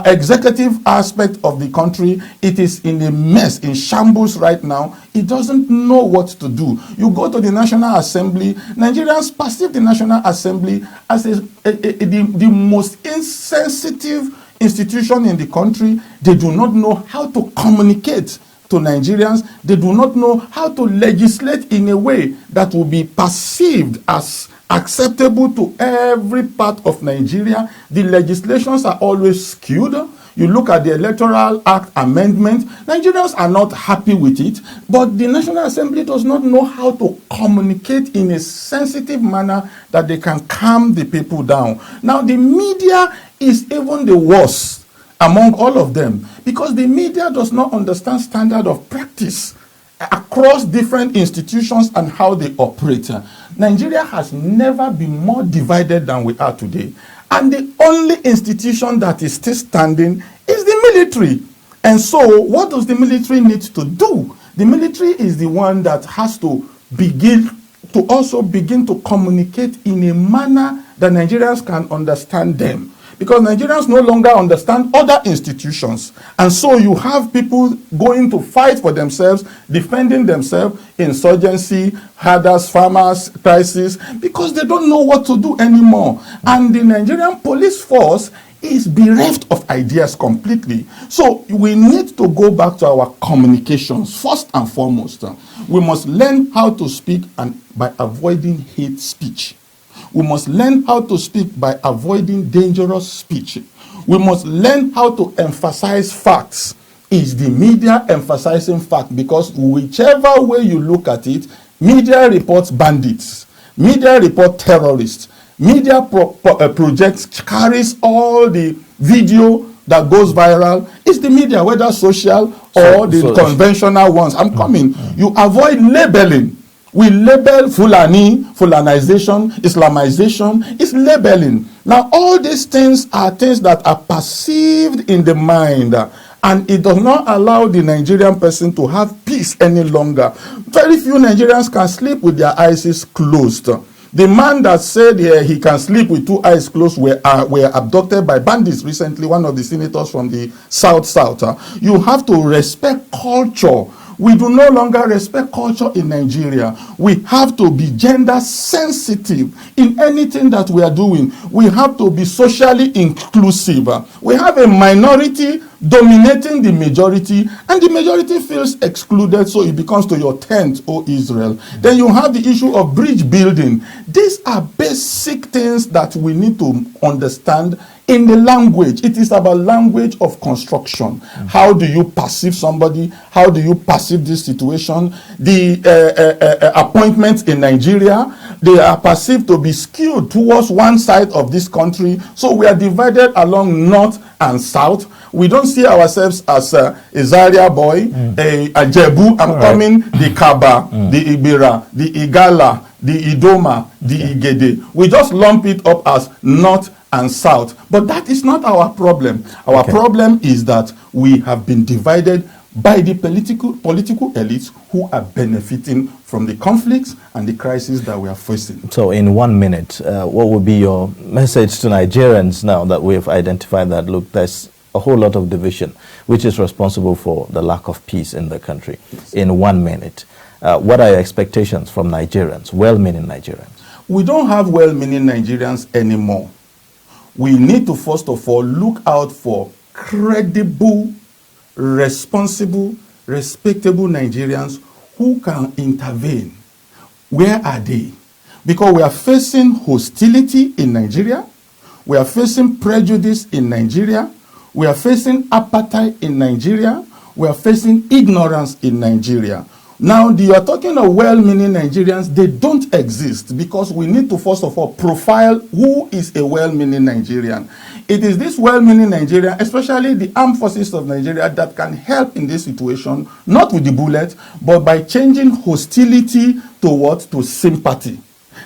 executive aspect of the country. It is in a mess, in shambles right now. It doesn't know what to do. You go to the National Assembly. Nigerians perceive the National Assembly as the most insensitive institution in the country. They do not know how to communicate to Nigerians. They do not know how to legislate in a way that will be perceived as acceptable to every part of Nigeria. The legislations are always skewed. You look at the Electoral Act amendment, Nigerians are not happy with it, but the National Assembly does not know how to communicate in a sensitive manner that they can calm the people down. Now, the media is even the worst among all of them, because the media does not understand standard of practice across different institutions and how they operate. Nigeria has never been more divided than we are today. And the only institution that is still standing is the military. And so what does the military need to do? The military is the one that has to begin to communicate in a manner that Nigerians can understand them. Because Nigerians no longer understand other institutions. And so you have people going to fight for themselves, defending themselves, insurgency, herders, farmers, crisis, because they don't know what to do anymore. And the Nigerian police force is bereft of ideas completely. So we need to go back to our communications first and foremost. We must learn how to speak and by avoiding hate speech. We must learn how to speak by avoiding dangerous speech. We must learn how to emphasize facts. Is the media emphasizing fact? Because whichever way you look at it, media reports bandits, media report terrorists, media projects carries all the video that goes viral. It's the media, whether social or the conventional ones. I'm coming. You avoid labeling. We label Fulanization, Islamization. It's labeling. Now, all these things are things that are perceived in the mind, and it does not allow the Nigerian person to have peace any longer. Very few Nigerians can sleep with their eyes closed. The man that said he can sleep with 2 eyes closed were abducted by bandits recently, one of the senators from the South. You have to respect culture. We do no longer respect culture in Nigeria. We have to be gender sensitive in anything that we are doing. We have to be socially inclusive. We have a minority dominating the majority, and the majority feels excluded, so it becomes to your tent, O Israel. Then you have the issue of bridge building. These are basic things that we need to understand in the language. It is about language of construction. How do you perceive somebody? How do you perceive this situation? The appointments in Nigeria, they are perceived to be skewed towards one side of this country. So we are divided along north and south. We don't see ourselves as a Zaria boy, a Jebu, coming, the Kaba, the Ibira, the Igala, the Idoma, the Igede. We just lump it up as north and south. But that is not our problem. Our problem is that we have been divided by the political elites who are benefiting from the conflicts and the crises that we are facing. So in 1 minute, what would be your message to Nigerians now that we've identified that, look, there's a whole lot of division, which is responsible for the lack of peace in the country? Yes. In 1 minute, what are your expectations from Nigerians, well-meaning Nigerians? We don't have well-meaning Nigerians anymore. We need to, first of all, look out for credible, responsible, respectable Nigerians who can intervene. Where are they? Because we are facing hostility in Nigeria. We are facing prejudice in Nigeria. We are facing apartheid in Nigeria. We are facing ignorance in Nigeria. Now, you are talking of well-meaning Nigerians. They don't exist, because we need to, first of all, profile who is a well-meaning Nigerian. It is this well-meaning Nigerian, especially the armed forces of Nigeria, that can help in this situation, not with the bullet, but by changing hostility to what? To sympathy.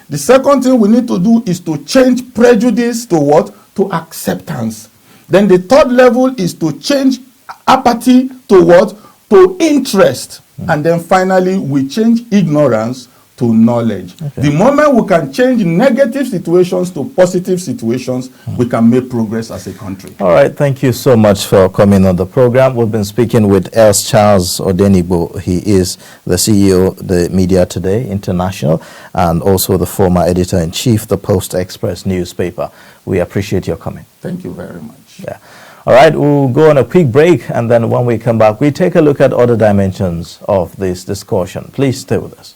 The second thing we need to do is to change prejudice to what? To acceptance. Then the third level is to change apathy to what? To interest. And then finally, we change ignorance to knowledge. The moment we can change negative situations to positive situations, we can make progress as a country. All right, thank you so much for coming on the program. We've been speaking with Els Charles Odenigbo. He is the CEO of the Media Today International and also the former editor-in-chief, the Post Express newspaper. We appreciate your coming. Thank you very much. Yeah. All right, we'll go on a quick break, and then when we come back, we take a look at other dimensions of this discussion. Please stay with us.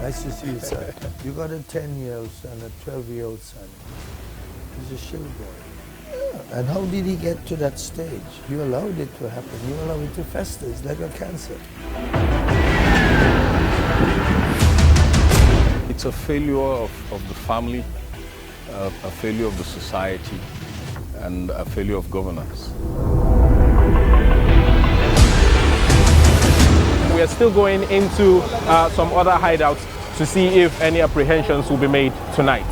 Nice to see you, sir. You got a 10-year-old son, a 12-year-old son. He's a shield boy. Yeah. And how did he get to that stage? You allowed it to happen. You allowed it to fester. It's like a cancer. It's a failure of the family, a failure of the society, and a failure of governance. We are still going into some other hideouts to see if any apprehensions will be made tonight.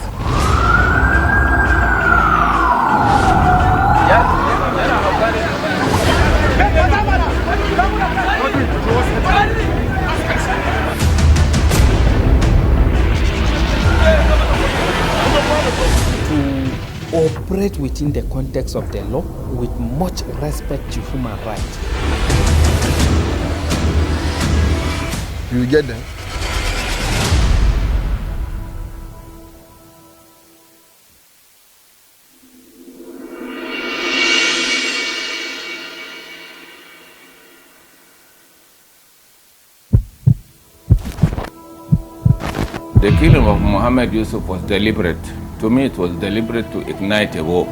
To operate within the context of the law with much respect to human rights. You get them? The killing of Mohammed Yusuf was deliberate. To me, it was deliberate to ignite a war.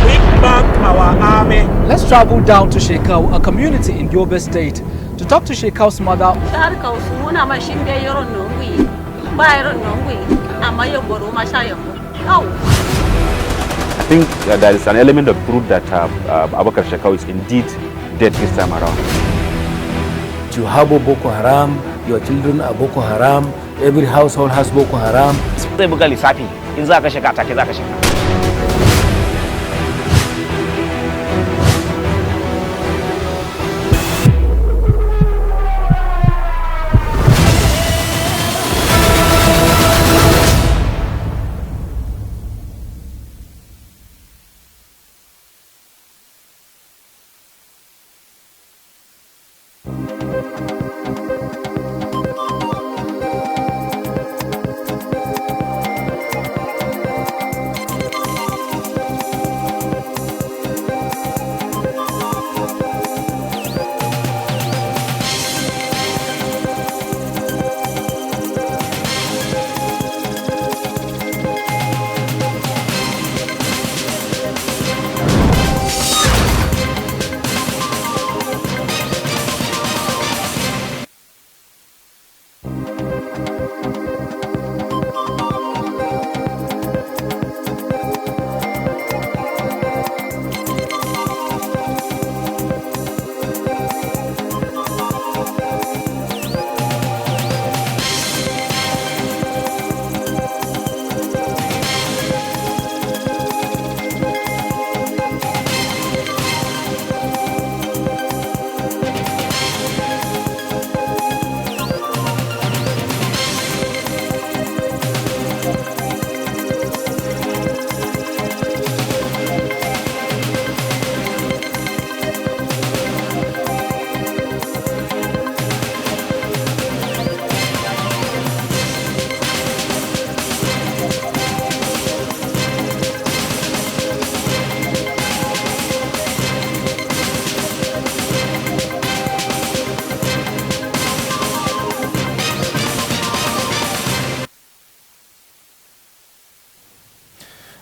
Equipment our army. Let's travel down to Shekau, a community in Yobe State, to talk to Shekau's mother. I think there is an element of proof that Abubakar Shekau is indeed dead this time around. You have Boko Haram, your children are Boko Haram, every household has Boko Haram.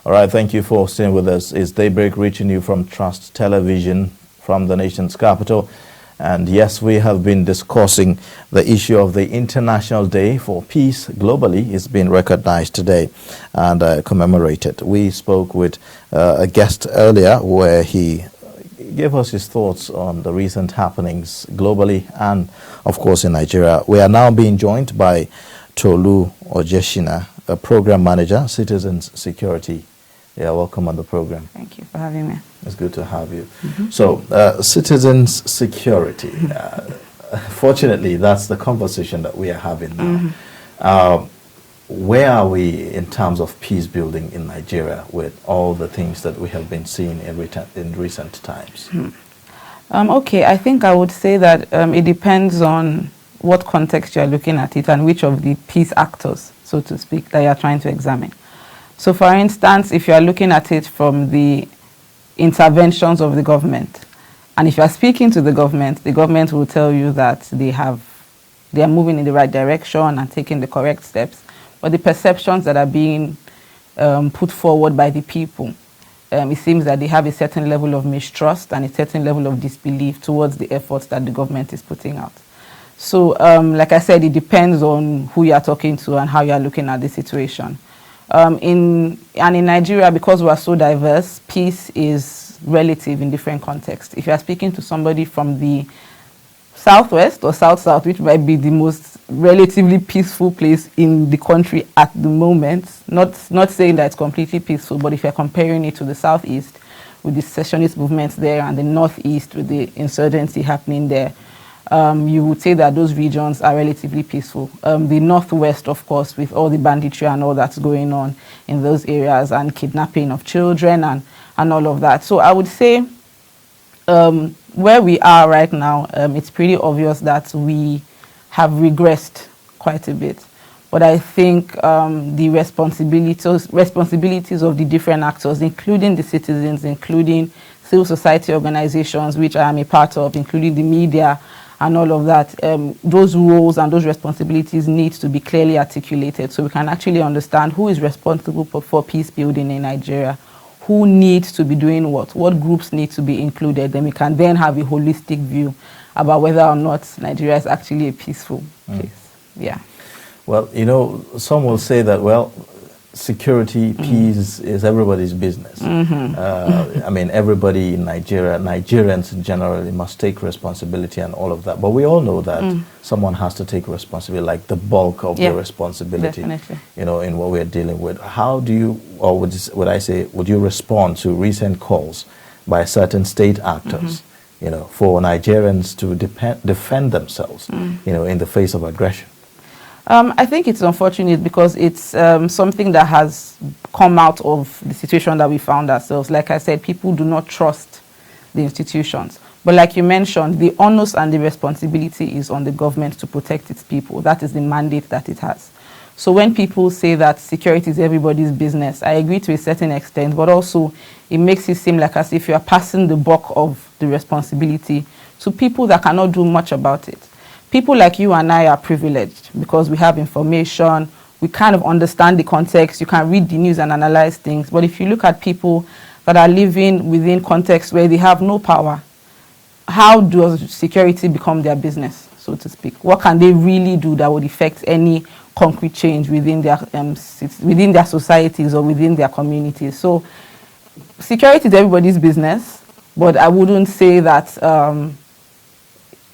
All right, thank you for staying with us. It's Daybreak reaching you from Trust Television from the nation's capital. And yes, we have been discussing the issue of the International Day for Peace globally. It's been recognized today and commemorated. We spoke with a guest earlier where he gave us his thoughts on the recent happenings globally and, of course, in Nigeria. We are now being joined by Tolu Ojeshina, a program manager, Citizens Security. Yeah, welcome on the program. Thank you for having me. It's good to have you. So, Citizens Security. Fortunately, that's the conversation that we are having now. Where are we in terms of peace building in Nigeria with all the things that we have been seeing in recent times? Okay, I think I would say that it depends on what context you're looking at it and which of the peace actors, so to speak, that you're trying to examine. So for instance, if you're looking at it from the interventions of the government, and if you're speaking to the government will tell you that they are moving in the right direction and taking the correct steps, but the perceptions that are being put forward by the people, it seems that they have a certain level of mistrust and a certain level of disbelief towards the efforts that the government is putting out. So, like I said, it depends on who you are talking to and how you are looking at the situation. In Nigeria, because we are so diverse, peace is relative in different contexts. If you are speaking to somebody from the southwest or south-south, which might be the most relatively peaceful place in the country at the moment, not saying that it's completely peaceful, but if you're comparing it to the southeast with the secessionist movements there and the northeast with the insurgency happening there, you would say that those regions are relatively peaceful. The northwest, of course, with all the banditry and all that's going on in those areas and kidnapping of children and all of that. So I would say where we are right now, it's pretty obvious that we have regressed quite a bit. But I think the responsibilities of the different actors, including the citizens, including civil society organizations, which I am a part of, including the media, and all of that, those roles and those responsibilities need to be clearly articulated so we can actually understand who is responsible for peace building in Nigeria, who needs to be doing what groups need to be included, then we can then have a holistic view about whether or not Nigeria is actually a peaceful place. Yeah. Well, you know, some will say that, well, security, peace is everybody's business. I mean, everybody in Nigeria, Nigerians generally must take responsibility and all of that. But we all know that someone has to take responsibility, like the bulk of the responsibility, you know, in what we're dealing with. How do you, or would you respond to recent calls by certain state actors, you know, for Nigerians to defend themselves, you know, in the face of aggression? I think it's unfortunate because it's something that has come out of the situation that we found ourselves. Like I said, people do not trust the institutions. But like you mentioned, the onus and the responsibility is on the government to protect its people. That is the mandate that it has. So when people say that security is everybody's business, I agree to a certain extent, but also it makes it seem like as if you are passing the buck of the responsibility to people that cannot do much about it. People like you and I are privileged because we have information, we kind of understand the context, you can read the news and analyze things. But if you look at people that are living within contexts where they have no power, how does security become their business, so to speak? What can they really do that would affect any concrete change within their societies or within their communities? So security is everybody's business, but I wouldn't say that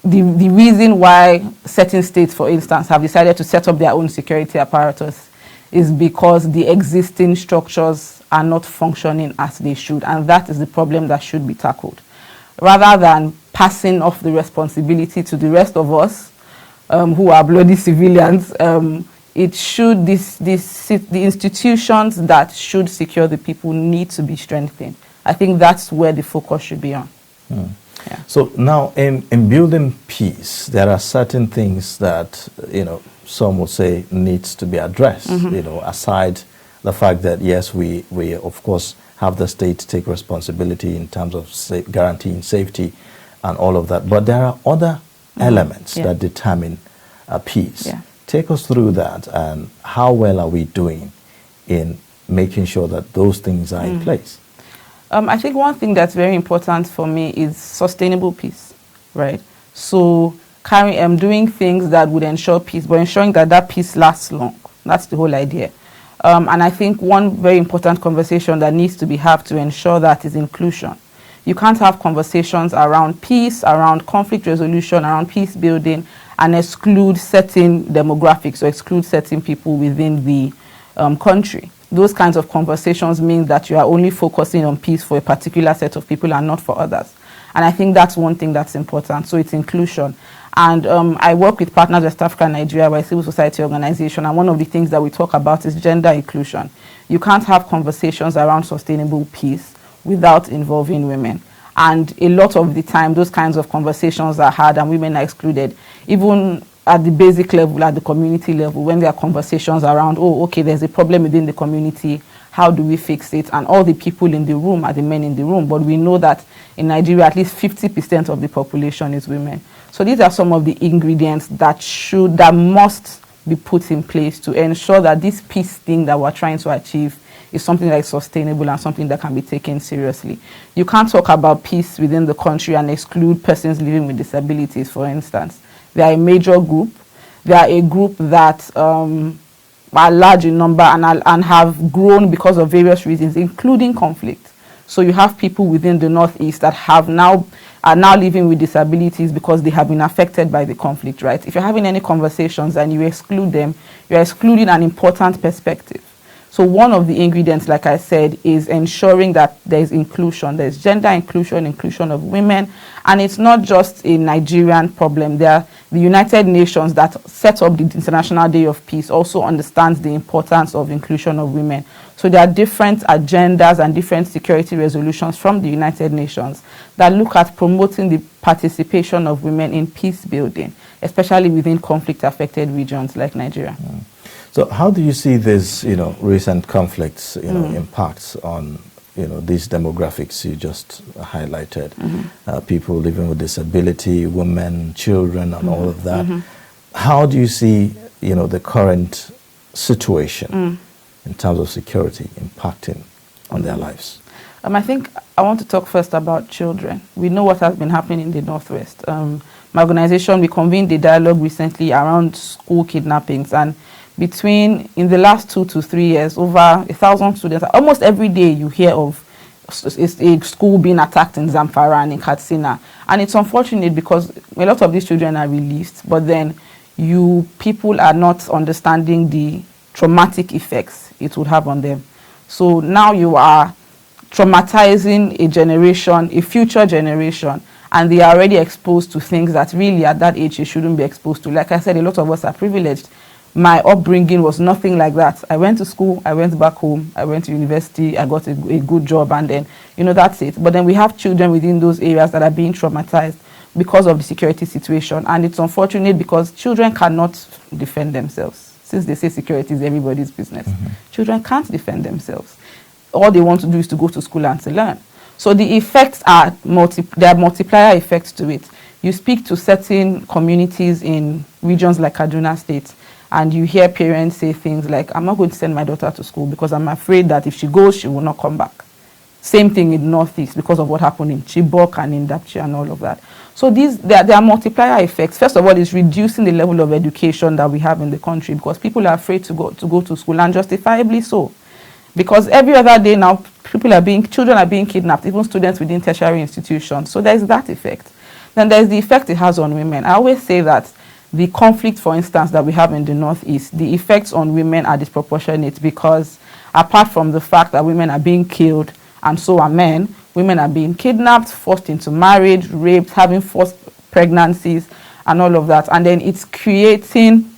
the reason why certain states, for instance, have decided to set up their own security apparatus is because the existing structures are not functioning as they should, and that is the problem that should be tackled. Rather than passing off the responsibility to the rest of us who are bloody civilians, it should, the institutions that should secure the people need to be strengthened. I think that's where the focus should be on. Yeah. So now in building peace, there are certain things that, you know, some will say needs to be addressed, you know, aside the fact that, yes, we of course have the state take responsibility in terms of guaranteeing safety and all of that. But there are other elements that determine peace. Take us through that, and how well are we doing in making sure that those things are in place? I think one thing that's very important for me is sustainable peace, right? So doing things that would ensure peace, but ensuring that that peace lasts long. That's the whole idea. And I think one very important conversation that needs to be had to ensure that is inclusion. You can't have conversations around peace, around conflict resolution, around peace building, and exclude certain demographics or exclude certain people within the country. Those kinds of conversations mean that you are only focusing on peace for a particular set of people and not for others. And I think that's one thing that's important. So it's inclusion. And I work with Partners West Africa and Nigeria, we're a civil society organization, and one of the things that we talk about is gender inclusion. You can't have conversations around sustainable peace without involving women. And a lot of the time, those kinds of conversations are had and women are excluded. Even at the basic level, at the community level, when there are conversations around, oh, okay, there's a problem within the community, how do we fix it? And all the people in the room are the men in the room. But we know that in Nigeria, at least 50% of the population is women. So these are some of the ingredients that must be put in place to ensure that this peace thing that we're trying to achieve is something that is sustainable and something that can be taken seriously. You can't talk about peace within the country and exclude persons living with disabilities, for instance. They are a major group. They are a group that are large in number and have grown because of various reasons, including conflict. So you have people within the Northeast that are now living with disabilities because they have been affected by the conflict, right? If you're having any conversations and you exclude them, you're excluding an important perspective. So one of the ingredients, like I said, is ensuring that there's inclusion. There's gender inclusion, inclusion of women. And it's not just a Nigerian problem. The United Nations that set up the International Day of Peace also understands the importance of inclusion of women. So there are different agendas and different security resolutions from the United Nations that look at promoting the participation of women in peace building, especially within conflict-affected regions like Nigeria. So how do you see this, recent conflicts, impacts on, these demographics you just highlighted? People living with disability, women, children, and all of that. How do you see, the current situation in terms of security impacting on their lives? I think I want to talk first about children. We know what has been happening in the Northwest. My organization, we convened a dialogue recently around school kidnappings, and in the last 2 to 3 years, over 1,000 students, almost every day you hear of a school being attacked in Zamfara and in Katsina. And it's unfortunate because a lot of these children are released, but then people are not understanding the traumatic effects it would have on them. So now you are traumatizing a generation, a future generation, and they are already exposed to things that really at that age they shouldn't be exposed to. Like I said, a lot of us are privileged. My upbringing was nothing like that. I went to school, I went back home, I went to university, I got a good job, and then, that's it. But then we have children within those areas that are being traumatized because of the security situation. And it's unfortunate because children cannot defend themselves. Since they say security is everybody's business, children can't defend themselves. All they want to do is to go to school and to learn. So the effects there are multiplier effects to it. You speak to certain communities in regions like Kaduna State, and you hear parents say things like, I'm not going to send my daughter to school because I'm afraid that if she goes, she will not come back. Same thing in Northeast because of what happened in Chibok and in Dapchi and all of that. So there are multiplier effects. First of all, it's reducing the level of education that we have in the country because people are afraid to go to school, and justifiably so. Because every other day now, children are being kidnapped, even students within tertiary institutions. So there's that effect. Then there's the effect it has on women. I always say that the conflict, for instance, that we have in the Northeast, the effects on women are disproportionate because apart from the fact that women are being killed, and so are men, women are being kidnapped, forced into marriage, raped, having forced pregnancies, and all of that. And then it's creating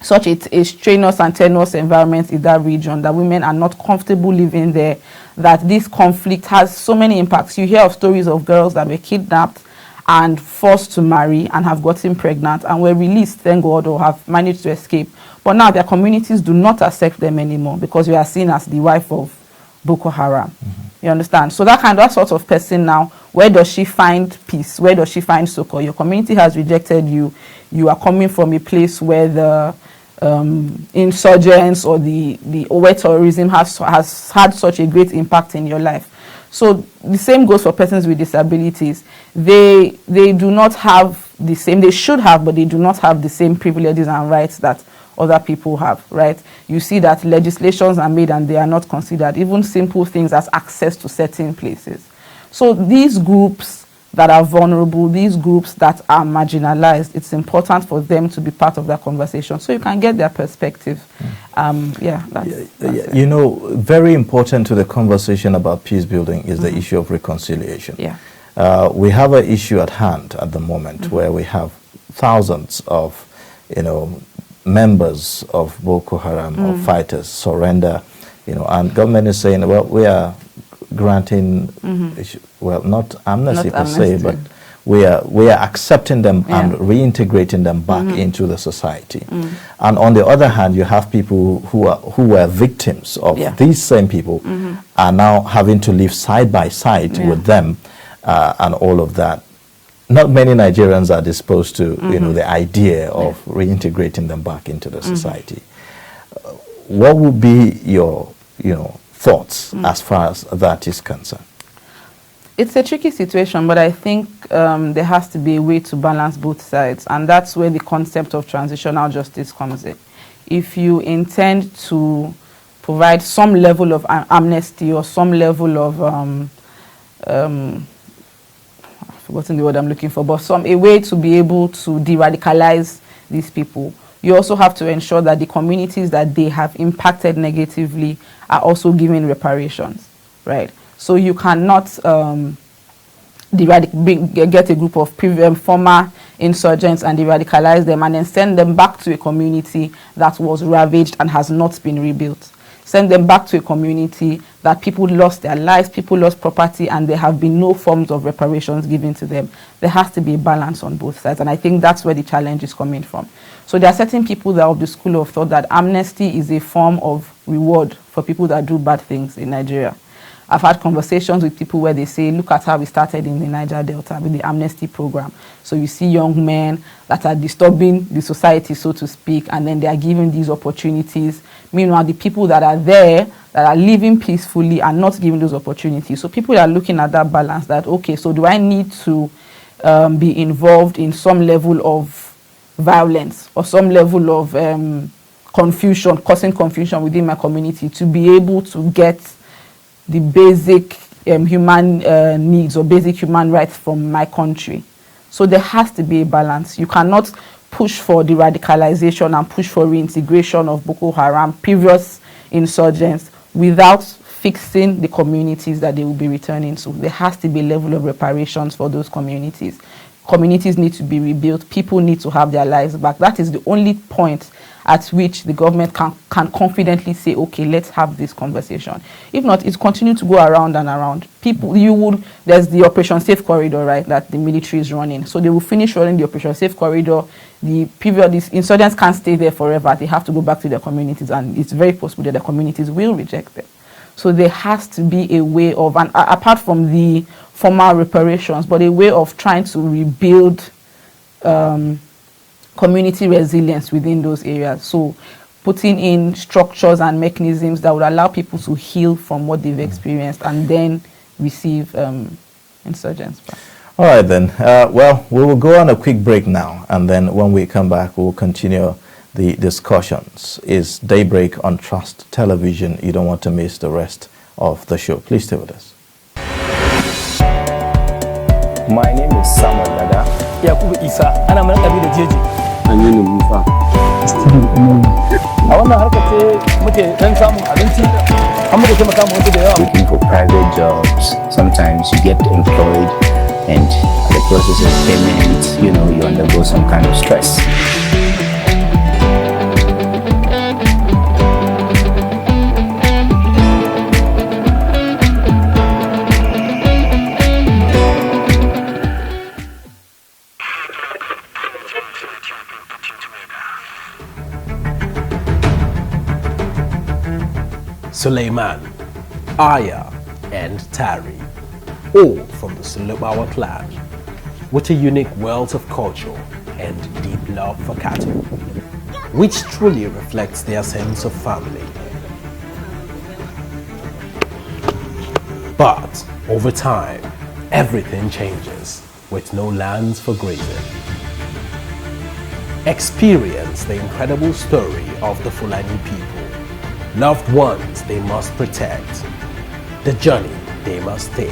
such a strenuous and tenuous environment in that region that women are not comfortable living there, that this conflict has so many impacts. You hear of stories of girls that were kidnapped and forced to marry and have gotten pregnant and were released, thank God, or have managed to escape. But now their communities do not accept them anymore because you are seen as the wife of Boko Haram. You understand? So that sort of person now, where does she find peace? Where does she find succor? Your community has rejected you. You are coming from a place where the insurgents or where terrorism has had such a great impact in your life. So the same goes for persons with disabilities. They do not have the same, they should have, but they do not have the same privileges and rights that other people have, right? You see that legislations are made and they are not considered, even simple things as access to certain places. So these groups that are vulnerable, these groups that are marginalized, it's important for them to be part of that conversation so you can get their perspective. That's it. Very important to the conversation about peace building is the issue of reconciliation. We have an issue at hand at the moment where we have thousands of, members of Boko Haram or fighters surrender, and government is saying, well, we are granting, not amnesty per se, but we are accepting them and reintegrating them back into the society. And on the other hand, you have people who were victims of these same people are now having to live side by side with them and all of that. Not many Nigerians are disposed to the idea of reintegrating them back into the society. What would be your thoughts as far as that is concerned? It's a tricky situation, but I think there has to be a way to balance both sides, and that's where the concept of transitional justice comes in. If you intend to provide some level of amnesty or some level of I've forgotten the word I'm looking for, but a way to be able to de-radicalize these people, you also have to ensure that the communities that they have impacted negatively are also given reparations, right? So you cannot get a group of former insurgents and de-radicalize them and then send them back to a community that was ravaged and has not been rebuilt. Send them back to a community that people lost their lives, people lost property, and there have been no forms of reparations given to them. There has to be a balance on both sides, and I think that's where the challenge is coming from. So there are certain people that are of the school of thought that amnesty is a form of reward for people that do bad things in Nigeria. I've had conversations with people where they say, look at how we started in the Niger Delta with the amnesty program. So you see young men that are disturbing the society, so to speak, and then they are given these opportunities. Meanwhile, the people that are there, that are living peacefully and not given those opportunities. So people are looking at that balance that, okay, so do I need to be involved in some level of violence or some level of confusion, causing confusion within my community to be able to get the basic human needs or basic human rights from my country? So there has to be a balance. You cannot push for the radicalization and push for reintegration of Boko Haram, previous insurgents, without fixing the communities that they will be returning to. There has to be a level of reparations for those communities. Communities need to be rebuilt. People need to have their lives back. That is the only point at which the government can confidently say, okay, let's have this conversation. If not, it's continue to go around and around. There's the Operation Safe Corridor, right, that the military is running. So they will finish running the Operation Safe Corridor. These insurgents can't stay there forever. They have to go back to their communities, and it's very possible that the communities will reject them. So there has to be a way of, and apart from the formal reparations, but a way of trying to rebuild community resilience within those areas. So putting in structures and mechanisms that would allow people to heal from what they've experienced and then receive insurgents back. All right then. Well, we will go on a quick break now, and then when we come back, we'll continue the discussions. It's Daybreak on Trust Television. You don't want to miss the rest of the show. Please stay with us. My name is Samuel Dada. Yakubu Isa. Ana mana kabila jeji. Anyani Mufa. A wannan harkar ce muke dan samun abinci. An muke taimaka mu wasu da yawa. Looking for private jobs. Sometimes you get employed and the process of payment, you undergo some kind of stress. Suleiman, Aya, and Tari, all from the Sulubawa clan, with a unique wealth of culture and deep love for cattle, which truly reflects their sense of family. But over time, everything changes with no lands for grazing. Experience the incredible story of the Fulani people. Loved ones they must protect, the journey they must take.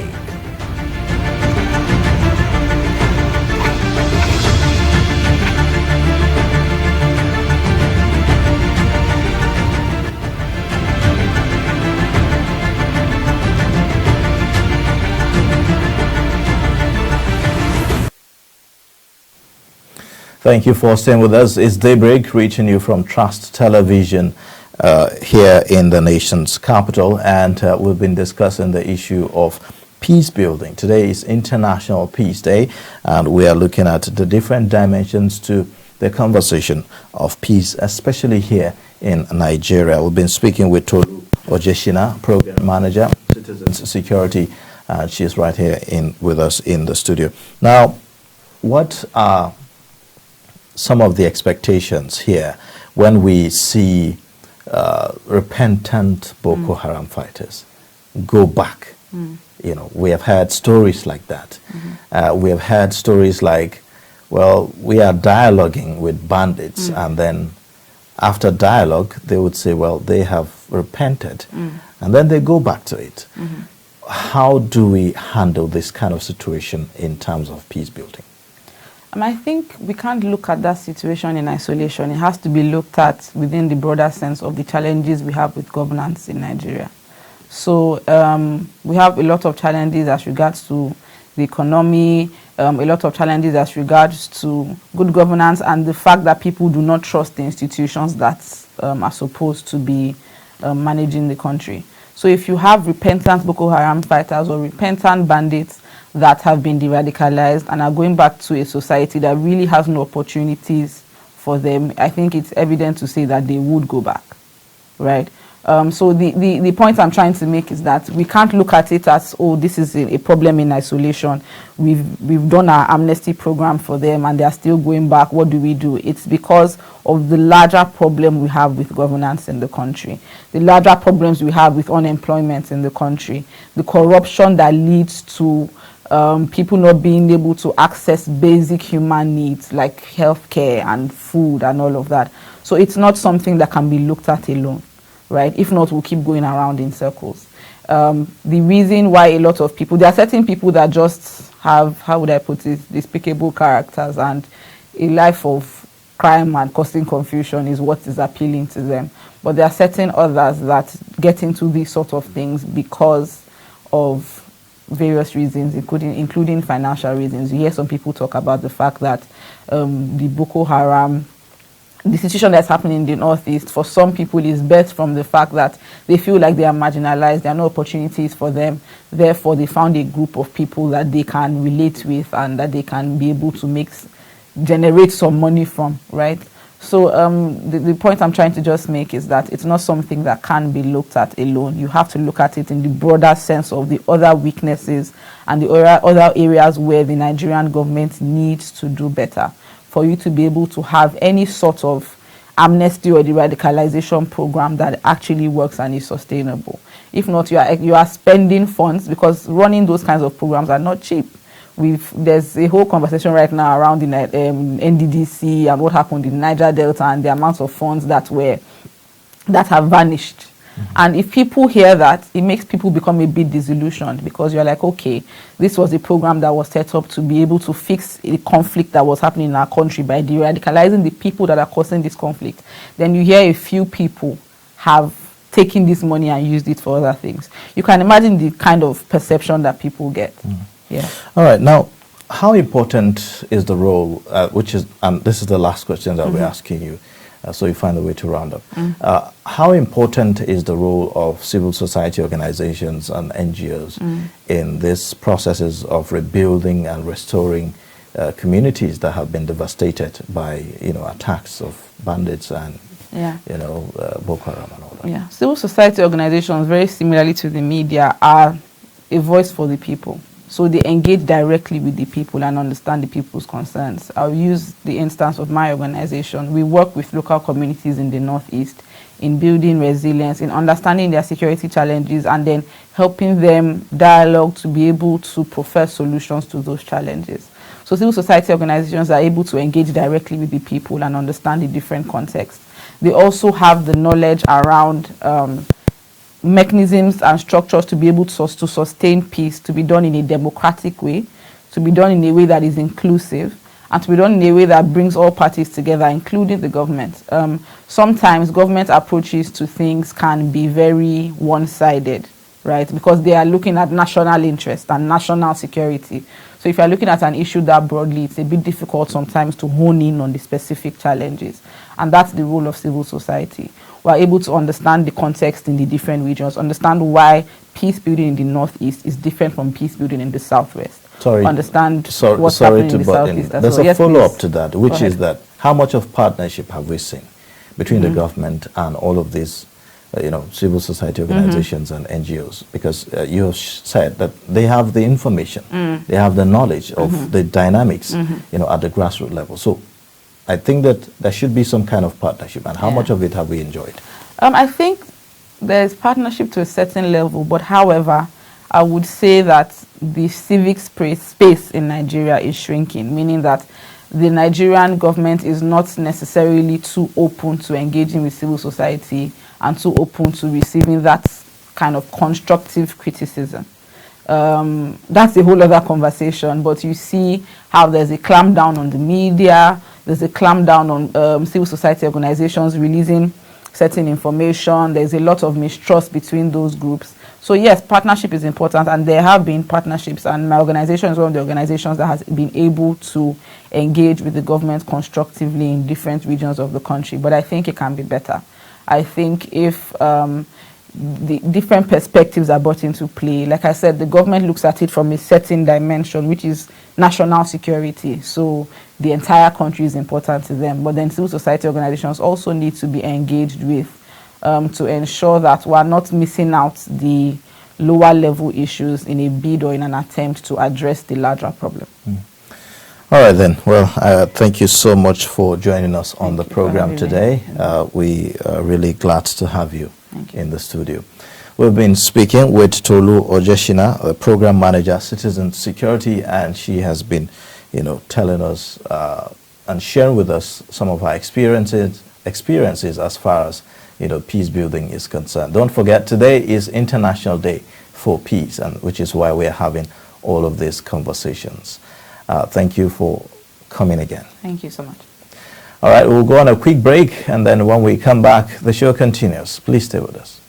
Thank you for staying with us. It's Daybreak, reaching you from Trust Television here in the nation's capital, and we've been discussing the issue of peace building. Today is International Peace Day, and we are looking at the different dimensions to the conversation of peace, especially here in Nigeria. We've been speaking with Tolu Ojeshina, Program Manager, Citizens Security, and she's right here with us in the studio. Now, what are some of the expectations here when we see repentant Boko Haram fighters go back? We have heard stories like that. We have heard stories like, well, we are dialoguing with bandits, and then after dialogue, they would say, well, they have repented, and then they go back to it. How do we handle this kind of situation in terms of peace building? I think we can't look at that situation in isolation. It has to be looked at within the broader sense of the challenges we have with governance in Nigeria. So we have a lot of challenges as regards to the economy, a lot of challenges as regards to good governance, and the fact that people do not trust the institutions that are supposed to be managing the country. So if you have repentant Boko Haram fighters or repentant bandits that have been de-radicalized and are going back to a society that really has no opportunities for them, I think it's evident to say that they would go back, right? So the point I'm trying to make is that we can't look at it as, oh, this is a problem in isolation. We've done our amnesty program for them and they are still going back. What do we do? It's because of the larger problem we have with governance in the country, the larger problems we have with unemployment in the country, the corruption that leads to people not being able to access basic human needs like healthcare and food and all of that. So it's not something that can be looked at alone. Right? If not, we'll keep going around in circles. The reason why a lot of people, there are certain people that just have, how would I put it, despicable characters, and a life of crime and causing confusion is what is appealing to them. But there are certain others that get into these sort of things because of various reasons, including financial reasons. You hear some people talk about the fact that the Boko Haram, the situation that's happening in the Northeast, for some people is birthed from the fact that they feel like they are marginalized, there are no opportunities for them, therefore they found a group of people that they can relate with and that they can be able to generate some money from, right? So the point I'm trying to just make is that it's not something that can be looked at alone. You have to look at it in the broader sense of the other weaknesses and the other areas where the Nigerian government needs to do better for you to be able to have any sort of amnesty or de-radicalization program that actually works and is sustainable. If not, you are spending funds, because running those kinds of programs are not cheap. There's a whole conversation right now around the NDDC and what happened in Niger Delta and the amounts of funds that have vanished. And if people hear that, it makes people become a bit disillusioned, because you're like, okay, this was a program that was set up to be able to fix a conflict that was happening in our country by de-radicalizing the people that are causing this conflict. Then you hear a few people have taken this money and used it for other things. You can imagine the kind of perception that people get. Yeah. All right. Now, how important is the role, and this is the last question that we're asking you, so you find a way to round up. How important is the role of civil society organizations and NGOs in these processes of rebuilding and restoring communities that have been devastated by, attacks of bandits and, Boko Haram and all that? Yeah, civil society organizations, very similarly to the media, are a voice for the people. So they engage directly with the people and understand the people's concerns. I'll use the instance of my organization. We work with local communities in the Northeast in building resilience, in understanding their security challenges, and then helping them dialogue to be able to profess solutions to those challenges. So civil society organizations are able to engage directly with the people and understand the different contexts. They also have the knowledge around mechanisms and structures to be able to sustain peace, to be done in a democratic way, to be done in a way that is inclusive, and to be done in a way that brings all parties together, including the government. Sometimes government approaches to things can be very one-sided, right? Because they are looking at national interest and national security. So if you're looking at an issue that broadly, it's a bit difficult sometimes to hone in on the specific challenges. And that's the role of civil society. We're able to understand the context in the different regions, understand why peace building in the Northeast is different from peace building in the Southwest. Understand what's happening in the Southeast. There's a follow-up to that, which is that how much of partnership have we seen between the government and all of these civil society organizations and NGOs? Because you have said that they have the information, they have the knowledge of the dynamics, at the grassroots level. So I think that there should be some kind of partnership. And how much of it have we enjoyed? I think there's partnership to a certain level, but however, I would say that the civic space in Nigeria is shrinking, meaning that the Nigerian government is not necessarily too open to engaging with civil society and too open to receiving that kind of constructive criticism. That's a whole other conversation, but you see how there's a clampdown on the media, there's a clampdown on civil society organizations releasing certain information, there's a lot of mistrust between those groups. So yes, partnership is important, and there have been partnerships, and my organization is one of the organizations that has been able to engage with the government constructively in different regions of the country, but I think it can be better. I think if the different perspectives are brought into play. Like I said, the government looks at it from a certain dimension, which is national security. So the entire country is important to them. But then civil society organizations also need to be engaged with to ensure that we're not missing out the lower level issues in a bid or in an attempt to address the larger problem. All right then. Well, thank you so much for joining us on the program today. We are really glad to have you in the studio. We've been speaking with Tolu Ojeshina, a program manager, citizen security, and she has been, telling us and sharing with us some of her experiences as far as peace building is concerned. Don't forget, today is International Day for Peace, and which is why we are having all of these conversations. Thank you for coming again. Thank you so much. All right, we'll go on a quick break, and then when we come back, the show continues. Please stay with us.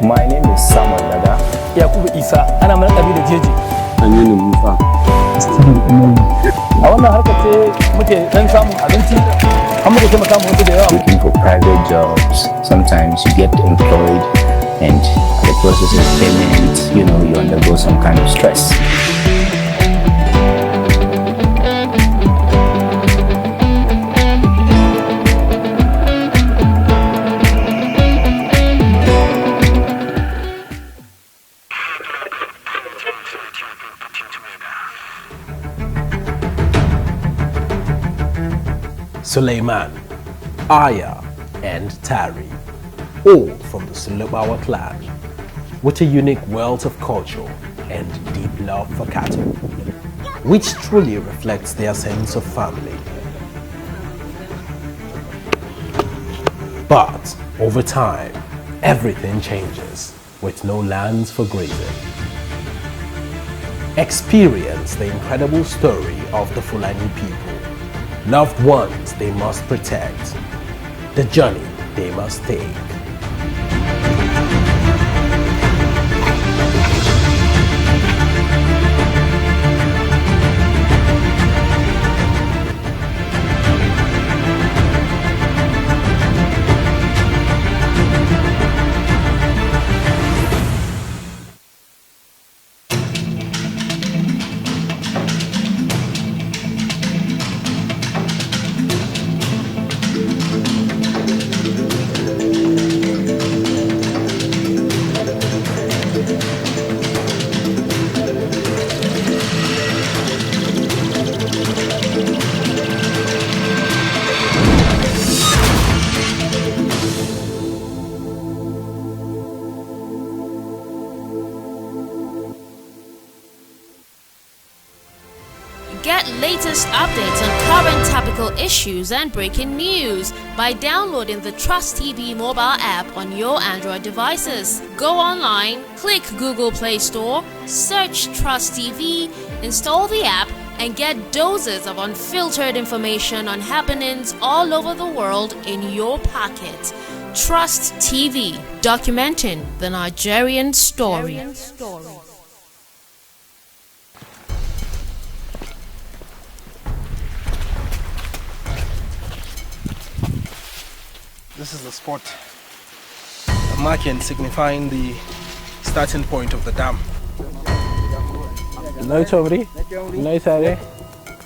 My name is Samuel Dada. Yakubu Isa, ana mana kabila jeji. Anyani Musa. A wannan harkar ce muke dan samun abinci, har muke taimaka mu wasu da yawa. Looking for private jobs. Sometimes you get employed and the process of payment, you undergo some kind of stress. Suleiman, Aya, and Tari, all from the Sulubawa clan, with a unique wealth of culture and deep love for cattle, which truly reflects their sense of family. But over time, everything changes with no lands for grazing. Experience the incredible story of the Fulani people. Loved ones they must protect, the journey they must take. Get latest updates on current topical issues and breaking news by downloading the Trust TV mobile app on your Android devices. Go online, click Google Play Store, search Trust TV, install the app, and get doses of unfiltered information on happenings all over the world in your pocket. Trust TV, documenting the Nigerian story. This is the spot marking signifying the starting point of the dam.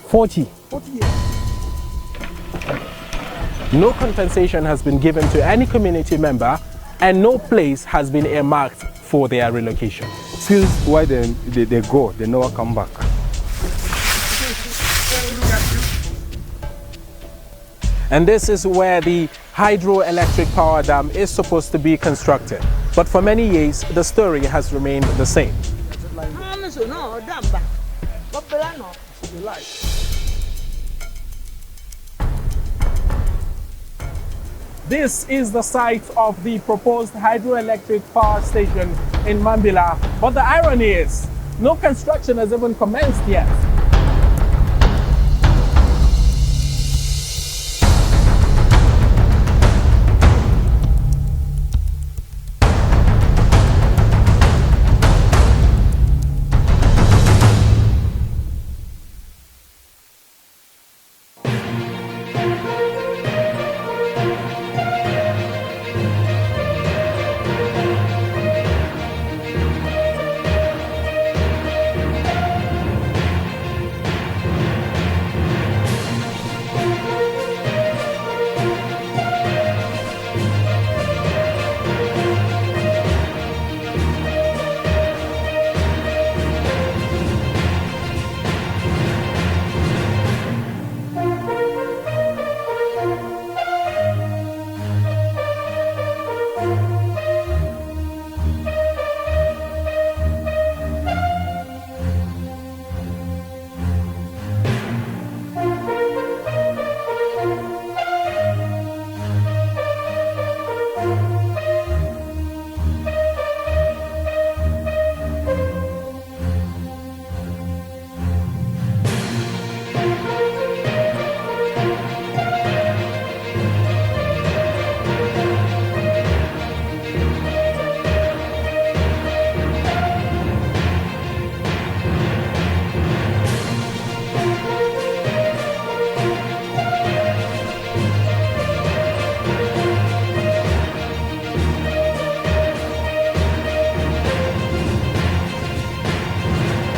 40. No compensation has been given to any community member, and no place has been earmarked for their relocation. Since why they go, they never come back. And this is where the hydroelectric power dam is supposed to be constructed. But for many years, the story has remained the same. This is the site of the proposed hydroelectric power station in Mambila. But the irony is, no construction has even commenced yet.